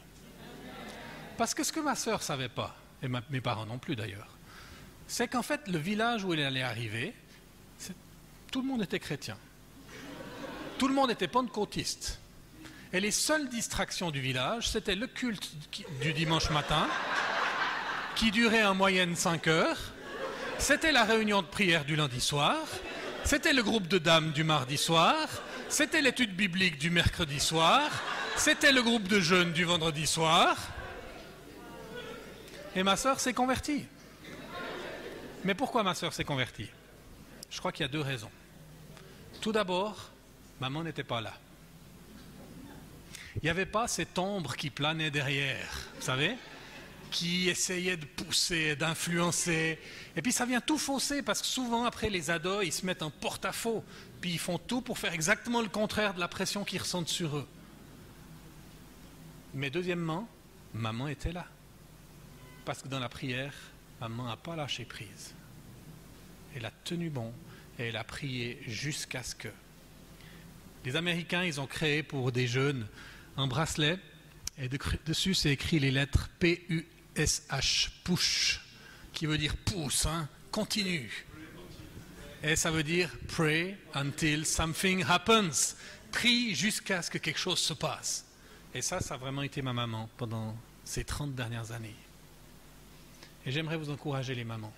Parce que ce que ma sœur ne savait pas, et mes parents non plus d'ailleurs, c'est qu'en fait, le village où elle allait arriver, tout le monde était chrétien. Tout le monde était pentecôtiste. Et les seules distractions du village, c'était le culte du dimanche matin, qui durait en moyenne 5 heures. C'était la réunion de prière du lundi soir. C'était le groupe de dames du mardi soir. C'était l'étude biblique du mercredi soir. C'était le groupe de jeûne du vendredi soir. Et ma sœur s'est convertie. Mais pourquoi ma sœur s'est convertie? Je crois qu'il y a 2 raisons. Tout d'abord, maman n'était pas là. Il n'y avait pas cette ombre qui planait derrière, vous savez, qui essayait de pousser, d'influencer. Et puis ça vient tout fausser, parce que souvent, après, les ados, ils se mettent en porte-à-faux. Puis ils font tout pour faire exactement le contraire de la pression qu'ils ressentent sur eux. Mais deuxièmement, maman était là. Parce que dans la prière, maman n'a pas lâché prise. Elle a tenu bon et elle a prié jusqu'à ce que... Les Américains, ils ont créé pour des jeunes un bracelet et dessus c'est écrit les lettres P-U-S-H, push, qui veut dire pousse, hein, continue. Et ça veut dire pray until something happens. Prie jusqu'à ce que quelque chose se passe. Et ça a vraiment été ma maman pendant ces 30 dernières années. Et j'aimerais vous encourager les mamans.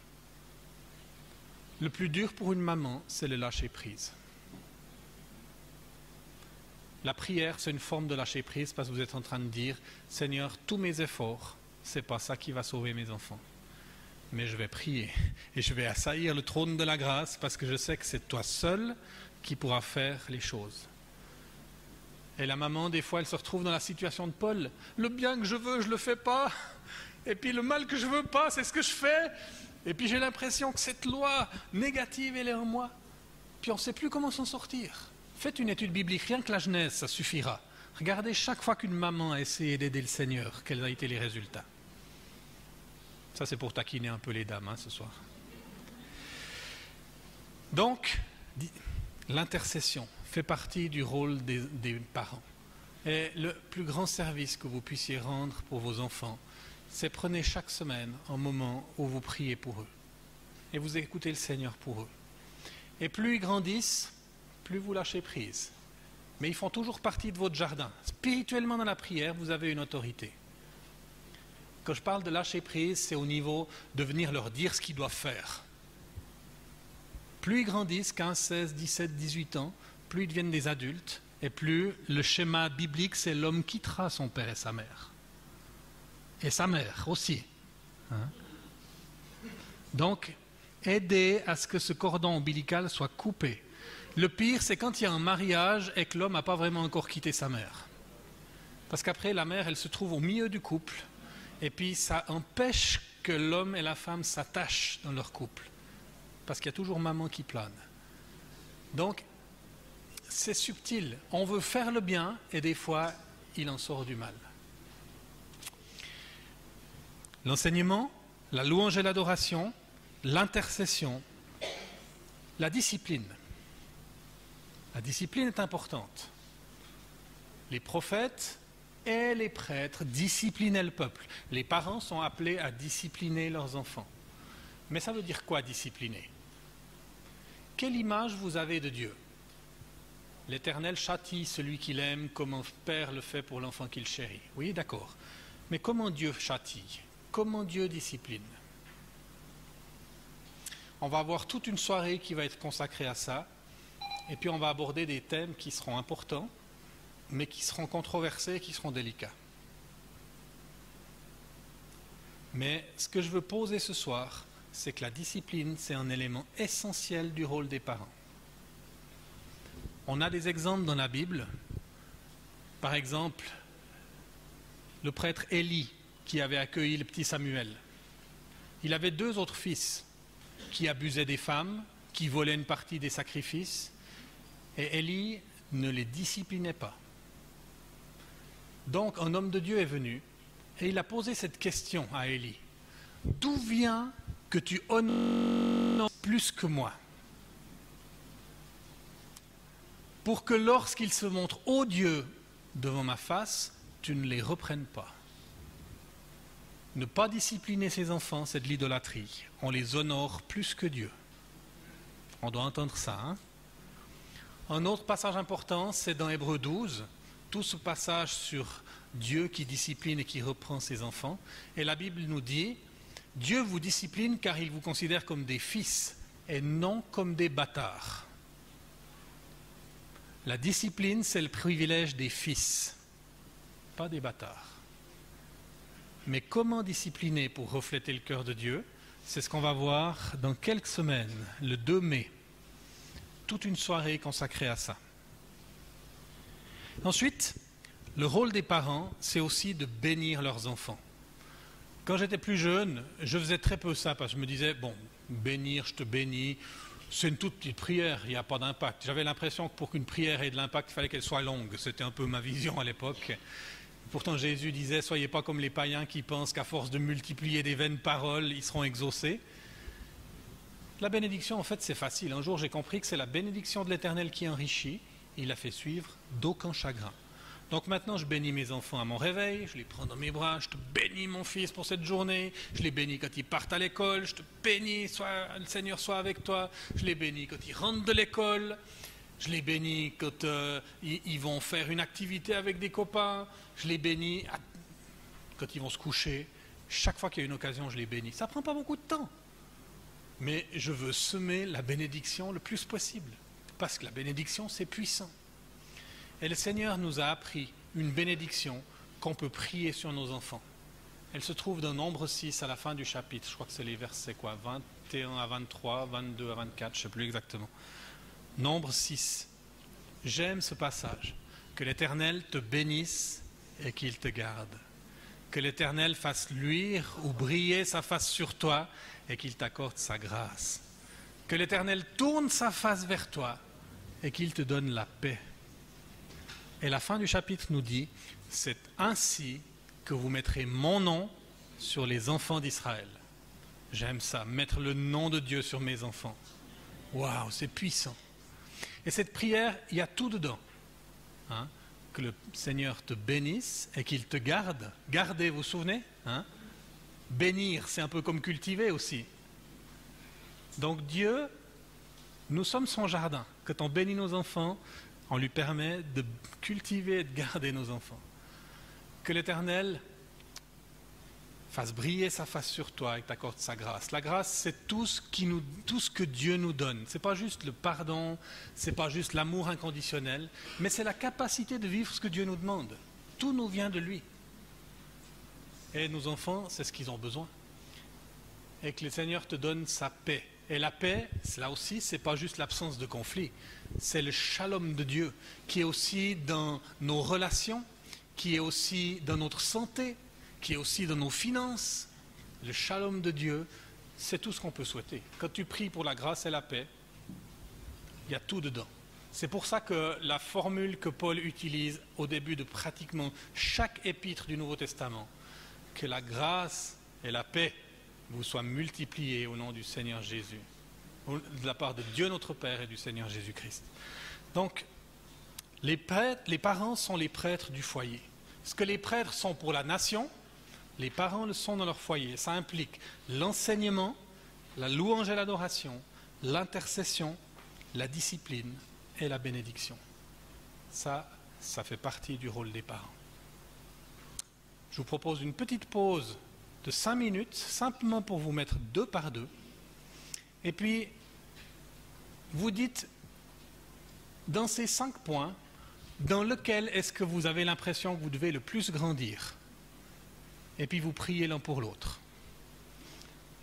Le plus dur pour une maman, c'est le lâcher prise. La prière, c'est une forme de lâcher prise parce que vous êtes en train de dire « Seigneur, tous mes efforts, ce n'est pas ça qui va sauver mes enfants. Mais je vais prier et je vais assaillir le trône de la grâce parce que je sais que c'est toi seul qui pourras faire les choses. » Et la maman, des fois, elle se retrouve dans la situation de Paul. « Le bien que je veux, je ne le fais pas. Et puis le mal que je ne veux pas, c'est ce que je fais. Et puis j'ai l'impression que cette loi négative, elle est en moi. Puis on ne sait plus comment s'en sortir. » Faites une étude biblique, rien que la Genèse, ça suffira. Regardez chaque fois qu'une maman a essayé d'aider le Seigneur, quels ont été les résultats. Ça, c'est pour taquiner un peu les dames ce soir. Donc, l'intercession fait partie du rôle des parents. Et le plus grand service que vous puissiez rendre pour vos enfants, c'est prenez chaque semaine un moment où vous priez pour eux. Et vous écoutez le Seigneur pour eux. Et plus ils grandissent, plus vous lâchez prise. Mais ils font toujours partie de votre jardin. Spirituellement, dans la prière, vous avez une autorité. Quand je parle de lâcher prise, c'est au niveau de venir leur dire ce qu'ils doivent faire. Plus ils grandissent, 15, 16, 17, 18 ans, plus ils deviennent des adultes, et plus le schéma biblique, c'est l'homme quittera son père et sa mère. Et sa mère aussi. Donc, aidez à ce que ce cordon ombilical soit coupé. Le pire, c'est quand il y a un mariage et que l'homme n'a pas vraiment encore quitté sa mère. Parce qu'après, la mère, elle se trouve au milieu du couple, et puis ça empêche que l'homme et la femme s'attachent dans leur couple. Parce qu'il y a toujours maman qui plane. Donc, c'est subtil. On veut faire le bien et des fois, il en sort du mal. L'enseignement, la louange et l'adoration, l'intercession, la discipline. La discipline est importante. Les prophètes et les prêtres disciplinaient le peuple. Les parents sont appelés à discipliner leurs enfants. Mais ça veut dire quoi, discipliner? Quelle image vous avez de Dieu? L'Éternel châtie celui qu'il aime comme un père le fait pour l'enfant qu'il chérit. Oui, d'accord. Mais comment Dieu châtie? Comment Dieu discipline? On va avoir toute une soirée qui va être consacrée à ça. Et puis on va aborder des thèmes qui seront importants, mais qui seront controversés et qui seront délicats. Mais ce que je veux poser ce soir, c'est que la discipline, c'est un élément essentiel du rôle des parents. On a des exemples dans la Bible. Par exemple, le prêtre Élie, qui avait accueilli le petit Samuel. Il avait 2 autres fils qui abusaient des femmes, qui volaient une partie des sacrifices, et Élie ne les disciplinait pas. Donc un homme de Dieu est venu, et il a posé cette question à Élie. D'où vient que tu honores plus que moi? Pour que lorsqu'ils se montrent odieux devant ma face, tu ne les reprennes pas. Ne pas discipliner ses enfants, c'est de l'idolâtrie. On les honore plus que Dieu. On doit entendre ça. Un autre passage important, c'est dans Hébreux 12. Tout ce passage sur Dieu qui discipline et qui reprend ses enfants. Et la Bible nous dit, Dieu vous discipline car il vous considère comme des fils et non comme des bâtards. La discipline, c'est le privilège des fils, pas des bâtards. Mais comment discipliner pour refléter le cœur de Dieu? C'est ce qu'on va voir dans quelques semaines, le 2 mai. Toute une soirée consacrée à ça. Ensuite, le rôle des parents, c'est aussi de bénir leurs enfants. Quand j'étais plus jeune, je faisais très peu ça, parce que je me disais, bon, bénir, je te bénis, c'est une toute petite prière, il n'y a pas d'impact. J'avais l'impression que pour qu'une prière ait de l'impact, il fallait qu'elle soit longue. C'était un peu ma vision à l'époque. Pourtant, Jésus disait, soyez pas comme les païens qui pensent qu'à force de multiplier des vaines paroles, ils seront exaucés. La bénédiction, en fait, c'est facile. Un jour, j'ai compris que c'est la bénédiction de l'Éternel qui enrichit. Il la fait suivre d'aucun chagrin. Donc maintenant, je bénis mes enfants à mon réveil, je les prends dans mes bras, je te bénis mon fils pour cette journée, je les bénis quand ils partent à l'école, je te bénis, le Seigneur soit avec toi, je les bénis quand ils rentrent de l'école, je les bénis quand ils vont faire une activité avec des copains, je les bénis quand ils vont se coucher. Chaque fois qu'il y a une occasion, je les bénis. Ça ne prend pas beaucoup de temps. Mais je veux semer la bénédiction le plus possible. Parce que la bénédiction, c'est puissant. Et le Seigneur nous a appris une bénédiction qu'on peut prier sur nos enfants. Elle se trouve dans Nombre 6 à la fin du chapitre. Je crois que c'est les versets 21 à 23, 22 à 24, je ne sais plus exactement. Nombre 6. J'aime ce passage. Que l'Éternel te bénisse et qu'il te garde. Que l'Éternel fasse luire ou briller sa face sur toi et qu'il t'accorde sa grâce. Que l'Éternel tourne sa face vers toi et qu'il te donne la paix. Et la fin du chapitre nous dit, c'est ainsi que vous mettrez mon nom sur les enfants d'Israël. J'aime ça, mettre le nom de Dieu sur mes enfants. Waouh, c'est puissant. Et cette prière, il y a tout dedans. Hein? Que le Seigneur te bénisse et qu'il te garde. Garder, vous vous souvenez? Hein? Bénir, c'est un peu comme cultiver aussi. Donc Dieu, nous sommes son jardin. Quand on bénit nos enfants, on lui permet de cultiver et de garder nos enfants. Que l'Éternel fasse briller sa face sur toi et t'accorde sa grâce. La grâce, c'est tout ce que Dieu nous donne. Ce n'est pas juste le pardon, ce n'est pas juste l'amour inconditionnel, mais c'est la capacité de vivre ce que Dieu nous demande. Tout nous vient de lui. Et nos enfants, c'est ce qu'ils ont besoin. Et que le Seigneur te donne sa paix. Et la paix, là aussi, ce n'est pas juste l'absence de conflit. C'est le shalom de Dieu qui est aussi dans nos relations, qui est aussi dans notre santé, qui est aussi dans nos finances. Le shalom de Dieu, c'est tout ce qu'on peut souhaiter. Quand tu pries pour la grâce et la paix, il y a tout dedans. C'est pour ça que la formule que Paul utilise au début de pratiquement chaque épître du Nouveau Testament, que la grâce et la paix vous soient multipliées au nom du Seigneur Jésus, de la part de Dieu notre Père et du Seigneur Jésus-Christ. Donc, les parents sont les prêtres du foyer. Ce que les prêtres sont pour la nation, les parents le sont dans leur foyer. Ça implique l'enseignement, la louange et l'adoration, l'intercession, la discipline et la bénédiction. Ça fait partie du rôle des parents. Je vous propose une petite pause de 5 minutes, simplement pour vous mettre 2 par 2. Et puis, vous dites, dans ces 5 points, dans lequel est-ce que vous avez l'impression que vous devez le plus grandir? Et puis vous priez l'un pour l'autre.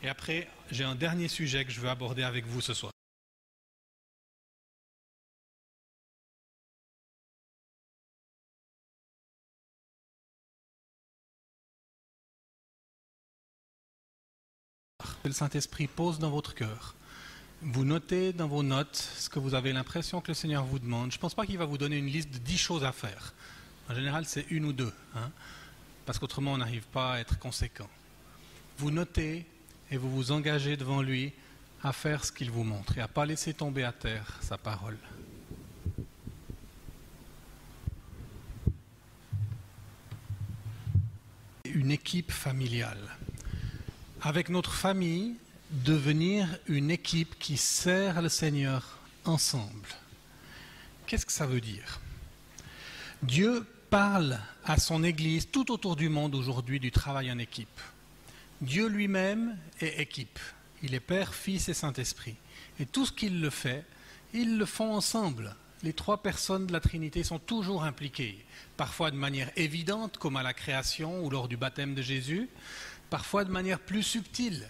Et après, j'ai un dernier sujet que je veux aborder avec vous ce soir. Que le Saint-Esprit pose dans votre cœur. Vous notez dans vos notes ce que vous avez l'impression que le Seigneur vous demande. Je ne pense pas qu'il va vous donner une liste de 10 choses à faire. En général, c'est 1 ou 2. Parce qu'autrement, on n'arrive pas à être conséquent. Vous notez et vous vous engagez devant lui à faire ce qu'il vous montre et à ne pas laisser tomber à terre sa parole. Une équipe familiale. Avec notre famille, devenir une équipe qui sert le Seigneur ensemble. Qu'est-ce que ça veut dire? Dieu parle à son Église tout autour du monde aujourd'hui du travail en équipe. Dieu lui-même est équipe. Il est Père, Fils et Saint-Esprit. Et tout ce qu'il le fait, ils le font ensemble. Les 3 personnes de la Trinité sont toujours impliquées, parfois de manière évidente, comme à la création ou lors du baptême de Jésus, parfois de manière plus subtile.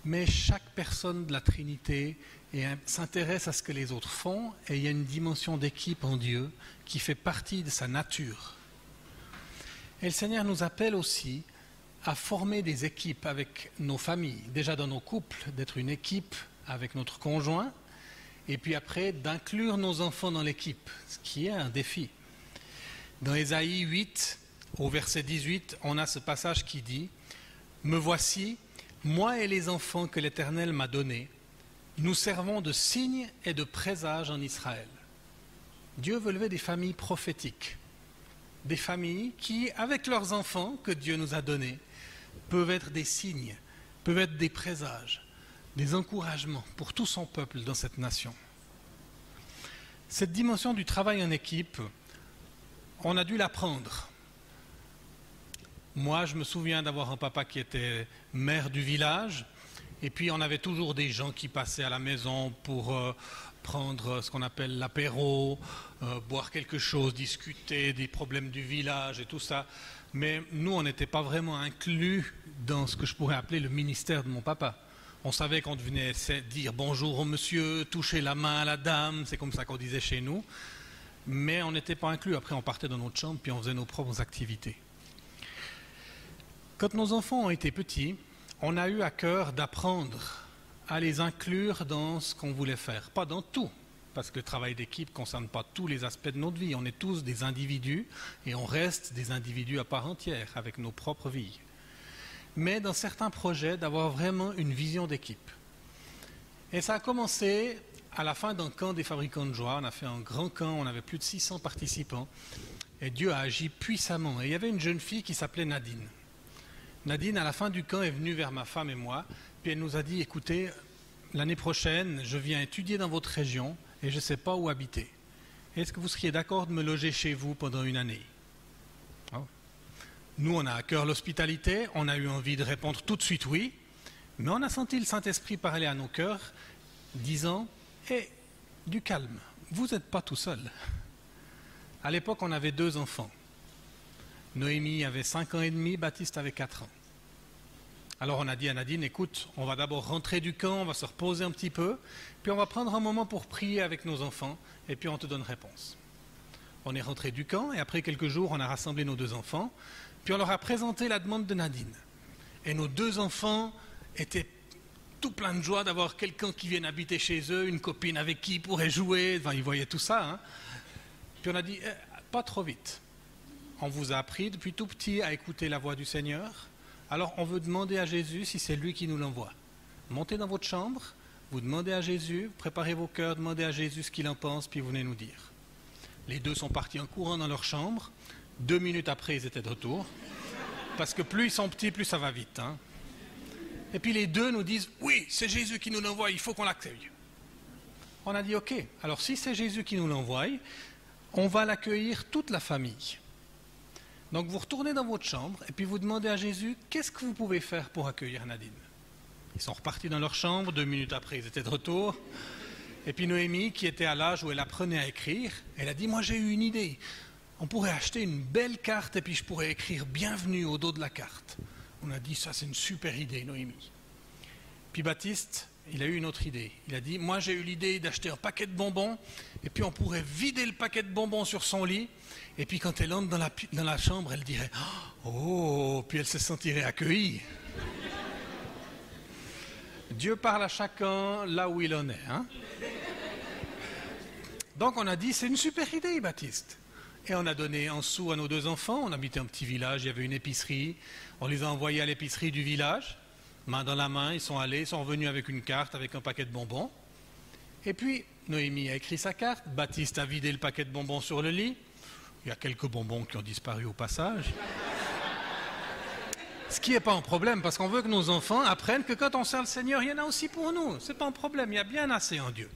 Mais chaque personne de la Trinité s'intéresse à ce que les autres font et il y a une dimension d'équipe en Dieu qui fait partie de sa nature. Et le Seigneur nous appelle aussi à former des équipes avec nos familles, déjà dans nos couples, d'être une équipe avec notre conjoint, et puis après d'inclure nos enfants dans l'équipe, ce qui est un défi. Dans Ésaïe 8, au verset 18, on a ce passage qui dit « Me voici, moi et les enfants que l'Éternel m'a donnés, nous servons de signes et de présages en Israël. » Dieu veut lever des familles prophétiques, des familles qui, avec leurs enfants que Dieu nous a donnés, peuvent être des signes, peuvent être des présages, des encouragements pour tout son peuple dans cette nation. Cette dimension du travail en équipe, on a dû l'apprendre. Moi, je me souviens d'avoir un papa qui était maire du village, et puis on avait toujours des gens qui passaient à la maison pour prendre ce qu'on appelle l'apéro, boire quelque chose, discuter des problèmes du village et tout ça. Mais nous, on n'était pas vraiment inclus dans ce que je pourrais appeler le ministère de mon papa. On savait qu'on venait dire bonjour au monsieur, toucher la main à la dame, c'est comme ça qu'on disait chez nous. Mais on n'était pas inclus. Après, on partait dans notre chambre, puis on faisait nos propres activités. Quand nos enfants ont été petits, on a eu à cœur d'apprendre à les inclure dans ce qu'on voulait faire. Pas dans tout, parce que le travail d'équipe ne concerne pas tous les aspects de notre vie. On est tous des individus et on reste des individus à part entière, avec nos propres vies. Mais dans certains projets, d'avoir vraiment une vision d'équipe. Et ça a commencé à la fin d'un camp des fabricants de joie. On a fait un grand camp, on avait plus de 600 participants. Et Dieu a agi puissamment. Et il y avait une jeune fille qui s'appelait Nadine. Nadine, à la fin du camp, est venue vers ma femme et moi. Puis elle nous a dit, écoutez, l'année prochaine, je viens étudier dans votre région et je ne sais pas où habiter. Est-ce que vous seriez d'accord de me loger chez vous pendant une année? Nous, on a à cœur l'hospitalité, on a eu envie de répondre tout de suite oui, mais on a senti le Saint-Esprit parler à nos cœurs, disant « Hé, du calme, vous n'êtes pas tout seul. » À l'époque, on avait 2 enfants. Noémie avait 5 ans et demi, Baptiste avait 4 ans. Alors on a dit à Nadine, écoute, on va d'abord rentrer du camp, on va se reposer un petit peu, puis on va prendre un moment pour prier avec nos enfants, et puis on te donne réponse. On est rentré du camp, et après quelques jours, on a rassemblé nos 2 enfants, puis on leur a présenté la demande de Nadine. Et nos 2 enfants étaient tout pleins de joie d'avoir quelqu'un qui vienne habiter chez eux, une copine avec qui ils pourraient jouer, enfin, ils voyaient tout ça. Hein. Puis on a dit, pas trop vite. On vous a appris depuis tout petit à écouter la voix du Seigneur, alors on veut demander à Jésus si c'est lui qui nous l'envoie. Montez dans votre chambre, vous demandez à Jésus, préparez vos cœurs, demandez à Jésus ce qu'il en pense, puis vous venez nous dire. Les 2 sont partis en courant dans leur chambre. 2 minutes après, ils étaient de retour. Parce que plus ils sont petits, plus ça va vite. Hein. Et puis les 2 nous disent, oui, c'est Jésus qui nous l'envoie, il faut qu'on l'accueille. On a dit, ok, alors si c'est Jésus qui nous l'envoie, on va l'accueillir toute la famille. Donc vous retournez dans votre chambre et puis vous demandez à Jésus, qu'est-ce que vous pouvez faire pour accueillir Nadine? Ils sont repartis dans leur chambre, 2 minutes après, ils étaient de retour. Et puis Noémie, qui était à l'âge où elle apprenait à écrire, elle a dit, moi j'ai eu une idée. On pourrait acheter une belle carte et puis je pourrais écrire « Bienvenue » au dos de la carte. On a dit « Ça, c'est une super idée, Noémie. » Puis Baptiste, il a eu une autre idée. Il a dit « Moi, j'ai eu l'idée d'acheter un paquet de bonbons et puis on pourrait vider le paquet de bonbons sur son lit et puis quand elle entre dans la chambre, elle dirait « Oh !» puis elle se sentirait accueillie. Dieu parle à chacun là où il en est. Hein. Donc on a dit « C'est une super idée, Baptiste. » Et on a donné un sou à nos 2 enfants, on habitait un petit village, il y avait une épicerie, on les a envoyés à l'épicerie du village, main dans la main, ils sont allés, ils sont revenus avec une carte, avec un paquet de bonbons. Et puis, Noémie a écrit sa carte, Baptiste a vidé le paquet de bonbons sur le lit, il y a quelques bonbons qui ont disparu au passage. Ce qui n'est pas un problème, parce qu'on veut que nos enfants apprennent que quand on sert le Seigneur, il y en a aussi pour nous, c'est pas un problème, il y a bien assez en Dieu.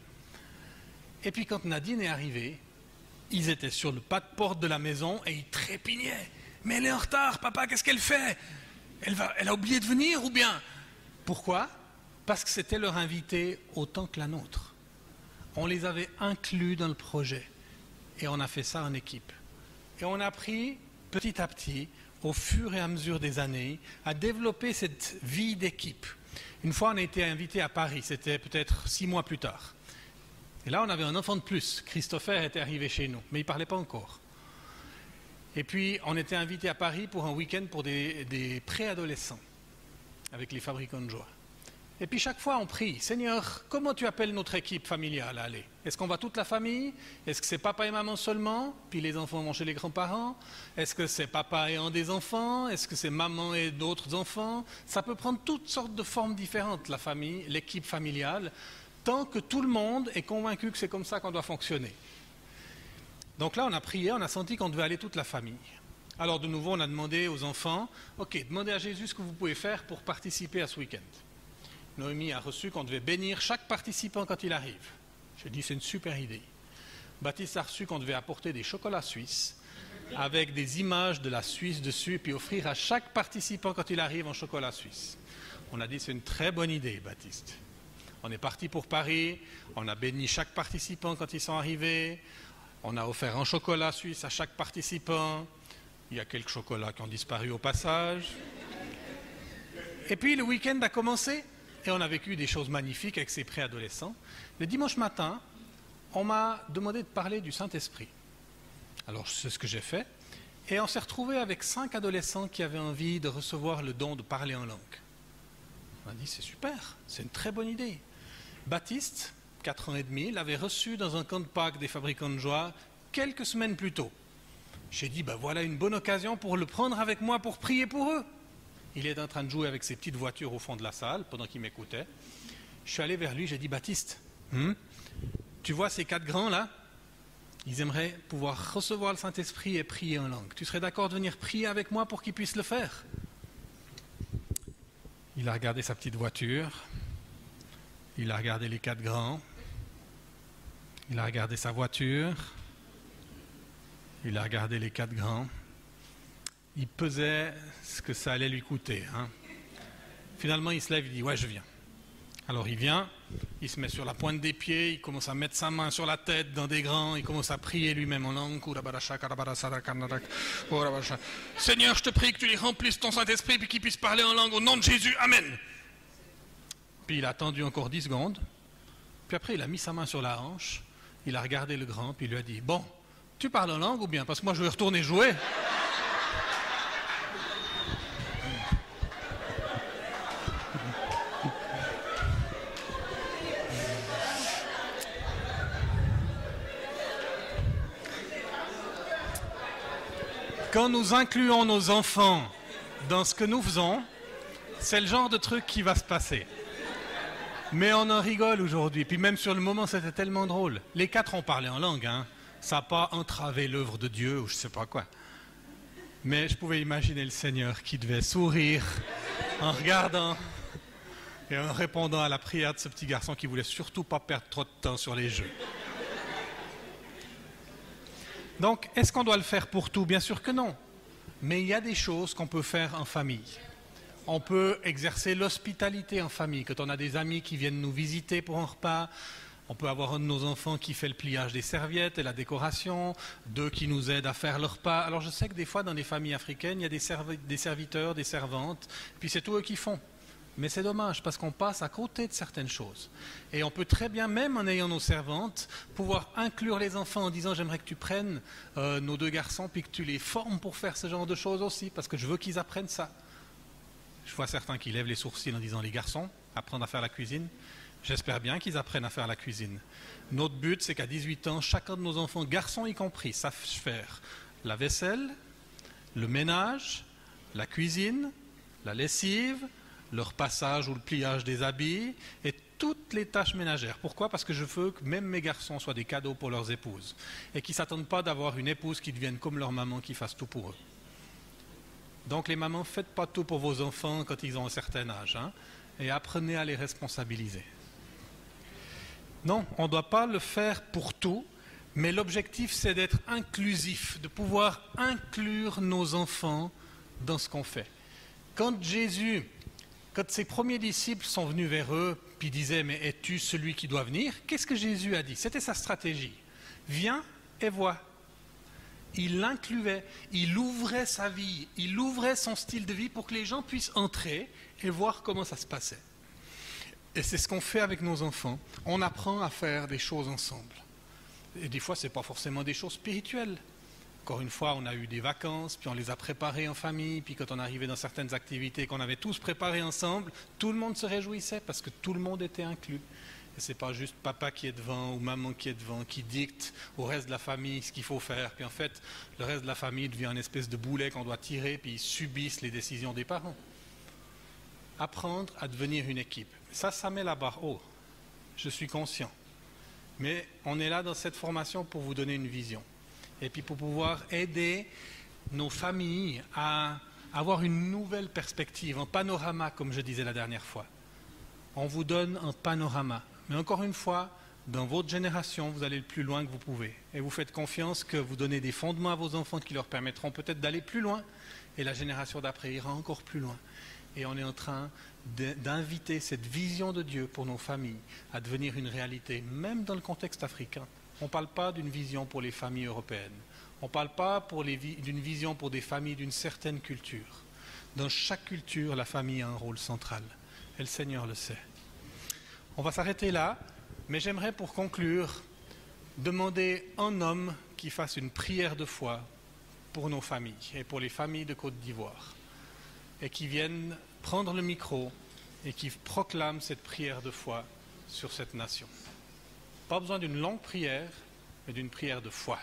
Et puis quand Nadine est arrivée, ils étaient sur le pas de porte de la maison et ils trépignaient. « Mais elle est en retard, papa, qu'est-ce qu'elle fait? Elle a oublié de venir ou bien ?» Pourquoi? Parce que c'était leur invité autant que la nôtre. On les avait inclus dans le projet et on a fait ça en équipe. Et on a appris petit à petit, au fur et à mesure des années, à développer cette vie d'équipe. Une fois, on a été invité à Paris, c'était peut-être 6 mois plus tard. Et là, on avait un enfant de plus. Christopher était arrivé chez nous, mais il ne parlait pas encore. Et puis, on était invité à Paris pour un week-end pour des préadolescents, avec les fabricants de joie. Et puis, chaque fois, on prie, « Seigneur, comment tu appelles notre équipe familiale à aller? Est-ce qu'on va toute la famille? Est-ce que c'est papa et maman seulement? Puis les enfants vont chez les grands-parents? Est-ce que c'est papa et un des enfants? Est-ce que c'est maman et d'autres enfants? Ça peut prendre toutes sortes de formes différentes, la famille, l'équipe familiale, tant que tout le monde est convaincu que c'est comme ça qu'on doit fonctionner. Donc là, on a prié, on a senti qu'on devait aller toute la famille. Alors de nouveau, on a demandé aux enfants, « Ok, demandez à Jésus ce que vous pouvez faire pour participer à ce week-end. » Noémie a reçu qu'on devait bénir chaque participant quand il arrive. J'ai dit, c'est une super idée. Baptiste a reçu qu'on devait apporter des chocolats suisses avec des images de la Suisse dessus et puis offrir à chaque participant quand il arrive un chocolat suisse. On a dit, c'est une très bonne idée, Baptiste. On est parti pour Paris, on a béni chaque participant quand ils sont arrivés, on a offert un chocolat suisse à chaque participant, il y a quelques chocolats qui ont disparu au passage. Et puis le week-end a commencé et on a vécu des choses magnifiques avec ces préadolescents. Le dimanche matin, on m'a demandé de parler du Saint-Esprit. Alors c'est ce que j'ai fait et on s'est retrouvé avec 5 adolescents qui avaient envie de recevoir le don de parler en langue. On a dit, c'est super, c'est une très bonne idée. Baptiste, 4 ans et demi, l'avait reçu dans un camp de Pâques des fabricants de joie quelques semaines plus tôt. J'ai dit, ben voilà une bonne occasion pour le prendre avec moi pour prier pour eux. Il est en train de jouer avec ses petites voitures au fond de la salle pendant qu'il m'écoutait. Je suis allé vers lui, j'ai dit, Baptiste, tu vois ces 4 grands là? Ils aimeraient pouvoir recevoir le Saint-Esprit et prier en langue. Tu serais d'accord de venir prier avec moi pour qu'ils puissent le faire? Il a regardé sa petite voiture, il a regardé les 4 grands, il a regardé sa voiture, il a regardé les 4 grands. Il pesait ce que ça allait lui coûter. Finalement, il se lève, il dit, ouais, je viens. Alors il vient, il se met sur la pointe des pieds, il commence à mettre sa main sur la tête dans des grands, il commence à prier lui-même en langue. Seigneur, je te prie que tu les remplisses ton Saint-Esprit et qu'ils puissent parler en langue au nom de Jésus. Amen. Puis il a attendu encore 10 secondes. Puis après, il a mis sa main sur la hanche, il a regardé le grand, puis il lui a dit, bon, tu parles en langue ou bien? Parce que moi, je vais retourner jouer. Quand nous incluons nos enfants dans ce que nous faisons, c'est le genre de truc qui va se passer. Mais on en rigole aujourd'hui. Puis même sur le moment, c'était tellement drôle. Les 4 ont parlé en langue. Ça n'a pas entravé l'œuvre de Dieu ou je ne sais pas quoi. Mais je pouvais imaginer le Seigneur qui devait sourire en regardant et en répondant à la prière de ce petit garçon qui ne voulait surtout pas perdre trop de temps sur les jeux. Donc, est-ce qu'on doit le faire pour tout? Bien sûr que non. Mais il y a des choses qu'on peut faire en famille. On peut exercer l'hospitalité en famille. Quand on a des amis qui viennent nous visiter pour un repas, on peut avoir un de nos enfants qui fait le pliage des serviettes et la décoration, 2 qui nous aident à faire le repas. Alors je sais que des fois, dans les familles africaines, il y a des serviteurs, des servantes, puis c'est tout eux qui font. Mais c'est dommage parce qu'on passe à côté de certaines choses. Et on peut très bien, même en ayant nos servantes, pouvoir inclure les enfants en disant j'aimerais que tu prennes nos 2 garçons puis que tu les formes pour faire ce genre de choses aussi parce que je veux qu'ils apprennent ça. Je vois certains qui lèvent les sourcils en disant les garçons, apprendre à faire la cuisine. J'espère bien qu'ils apprennent à faire la cuisine. Notre but, c'est qu'à 18 ans, chacun de nos enfants, garçons y compris, savent faire la vaisselle, le ménage, la cuisine, la lessive, le repassage ou le pliage des habits et toutes les tâches ménagères. Pourquoi? Parce que je veux que même mes garçons soient des cadeaux pour leurs épouses et qu'ils ne s'attendent pas d'avoir une épouse qui devienne comme leur maman qui fasse tout pour eux. Donc les mamans, faites pas tout pour vos enfants quand ils ont un certain âge et apprenez à les responsabiliser. Non, on ne doit pas le faire pour tout, mais l'objectif c'est d'être inclusif, de pouvoir inclure nos enfants dans ce qu'on fait. Quand ses premiers disciples sont venus vers eux, puis disaient, mais es-tu celui qui doit venir? Qu'est-ce que Jésus a dit? C'était sa stratégie. Viens et vois. Il l'incluait, il ouvrait sa vie, il ouvrait son style de vie pour que les gens puissent entrer et voir comment ça se passait. Et c'est ce qu'on fait avec nos enfants. On apprend à faire des choses ensemble. Et des fois, ce n'est pas forcément des choses spirituelles. Encore une fois, on a eu des vacances, puis on les a préparées en famille, puis quand on arrivait dans certaines activités qu'on avait tous préparées ensemble, tout le monde se réjouissait parce que tout le monde était inclus. Et ce n'est pas juste papa qui est devant ou maman qui est devant, qui dicte au reste de la famille ce qu'il faut faire. Puis en fait, le reste de la famille devient une espèce de boulet qu'on doit tirer, puis ils subissent les décisions des parents. Apprendre à devenir une équipe. Ça met la barre haut. Je suis conscient. Mais on est là dans cette formation pour vous donner une vision. Et puis pour pouvoir aider nos familles à avoir une nouvelle perspective, un panorama, comme je disais la dernière fois. On vous donne un panorama. Mais encore une fois, dans votre génération, vous allez le plus loin que vous pouvez. Et vous faites confiance que vous donnez des fondements à vos enfants qui leur permettront peut-être d'aller plus loin. Et la génération d'après ira encore plus loin. Et on est en train d'inviter cette vision de Dieu pour nos familles à devenir une réalité, même dans le contexte africain. On ne parle pas d'une vision pour les familles européennes. On ne parle pas d'une vision pour des familles d'une certaine culture. Dans chaque culture, la famille a un rôle central. Et le Seigneur le sait. On va s'arrêter là, mais j'aimerais pour conclure demander un homme qui fasse une prière de foi pour nos familles et pour les familles de Côte d'Ivoire. Et qui vienne prendre le micro et qui proclame cette prière de foi sur cette nation. pas besoin d'une longue prière, mais d'une prière de foi.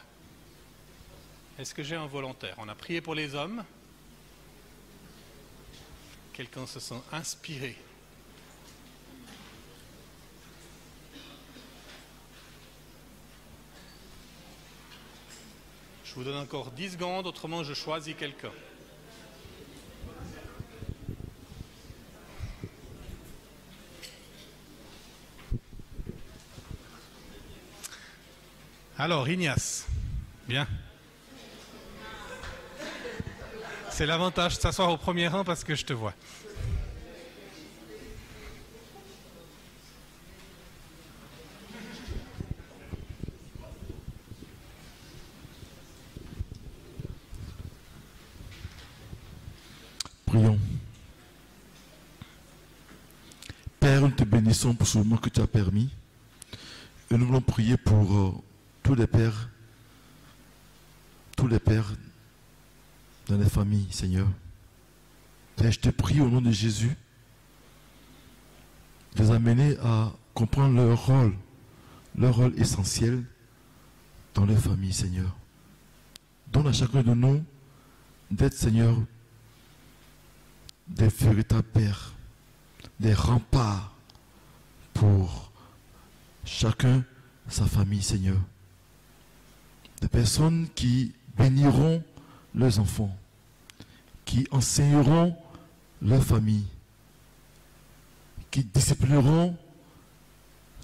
Est-ce que j'ai un volontaire? On a prié pour les hommes. Quelqu'un se sent inspiré. Je vous donne encore 10 secondes, autrement je choisis quelqu'un. Alors, Ignace, bien. C'est l'avantage de s'asseoir au premier rang parce que je te vois. Prions. Père, nous te bénissons pour ce moment que tu as permis. Et nous voulons prier pour tous les pères dans les familles, Seigneur. Père, je te prie au nom de Jésus de les amener à comprendre leur rôle essentiel dans les familles, Seigneur. Donne à chacun de nous d'être, Seigneur, des véritables pères, des remparts pour chacun sa famille, Seigneur. Des personnes qui béniront leurs enfants, qui enseigneront leur famille, qui disciplineront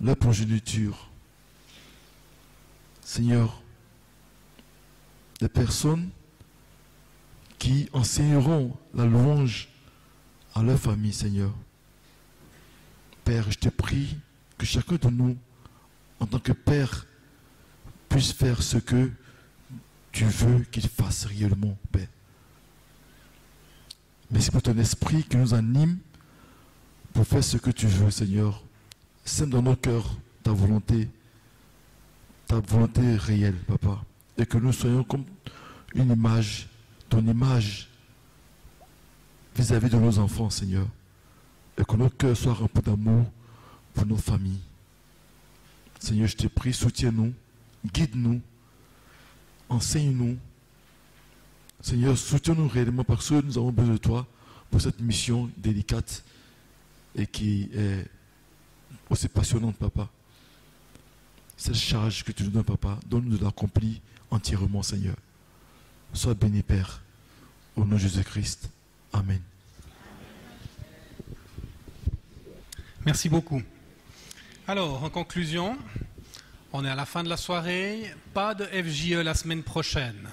leur progéniture. Seigneur, des personnes qui enseigneront la louange à leur famille, Seigneur. Père, je te prie que chacun de nous, en tant que Père, puisse faire ce que tu veux qu'il fasse réellement, Père. Merci pour ton esprit qui nous anime pour faire ce que tu veux, Seigneur. Sème dans nos cœurs ta volonté réelle, Papa. Et que nous soyons comme une image, ton image, vis-à-vis de nos enfants, Seigneur. Et que nos cœurs soient remplis d'amour pour nos familles. Seigneur, je te prie, soutiens-nous, guide-nous, enseigne-nous. Seigneur, soutiens-nous réellement parce que nous avons besoin de toi pour cette mission délicate et qui est aussi passionnante, Papa. Cette charge que tu nous donnes, Papa, donne-nous de l'accomplir entièrement, Seigneur. Sois béni, Père, au nom de Jésus-Christ. Amen. Merci beaucoup. Alors, en conclusion, on est à la fin de la soirée. Pas de FJE la semaine prochaine.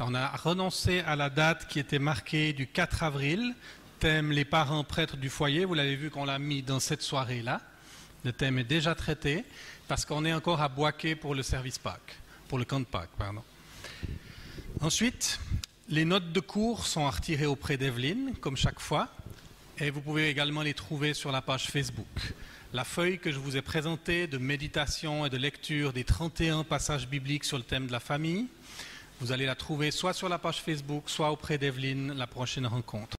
On a renoncé à la date qui était marquée du 4 avril. Thème les parents prêtres du foyer. Vous l'avez vu qu'on l'a mis dans cette soirée-là. Le thème est déjà traité parce qu'on est encore à Boaké pour le service Pâques, pour le camp de Pâques, pardon. Ensuite, les notes de cours sont à retirer auprès d'Evelyne, comme chaque fois. Et vous pouvez également les trouver sur la page Facebook. La feuille que je vous ai présentée de méditation et de lecture des 31 passages bibliques sur le thème de la famille, vous allez la trouver soit sur la page Facebook, soit auprès d'Evelyne la prochaine rencontre.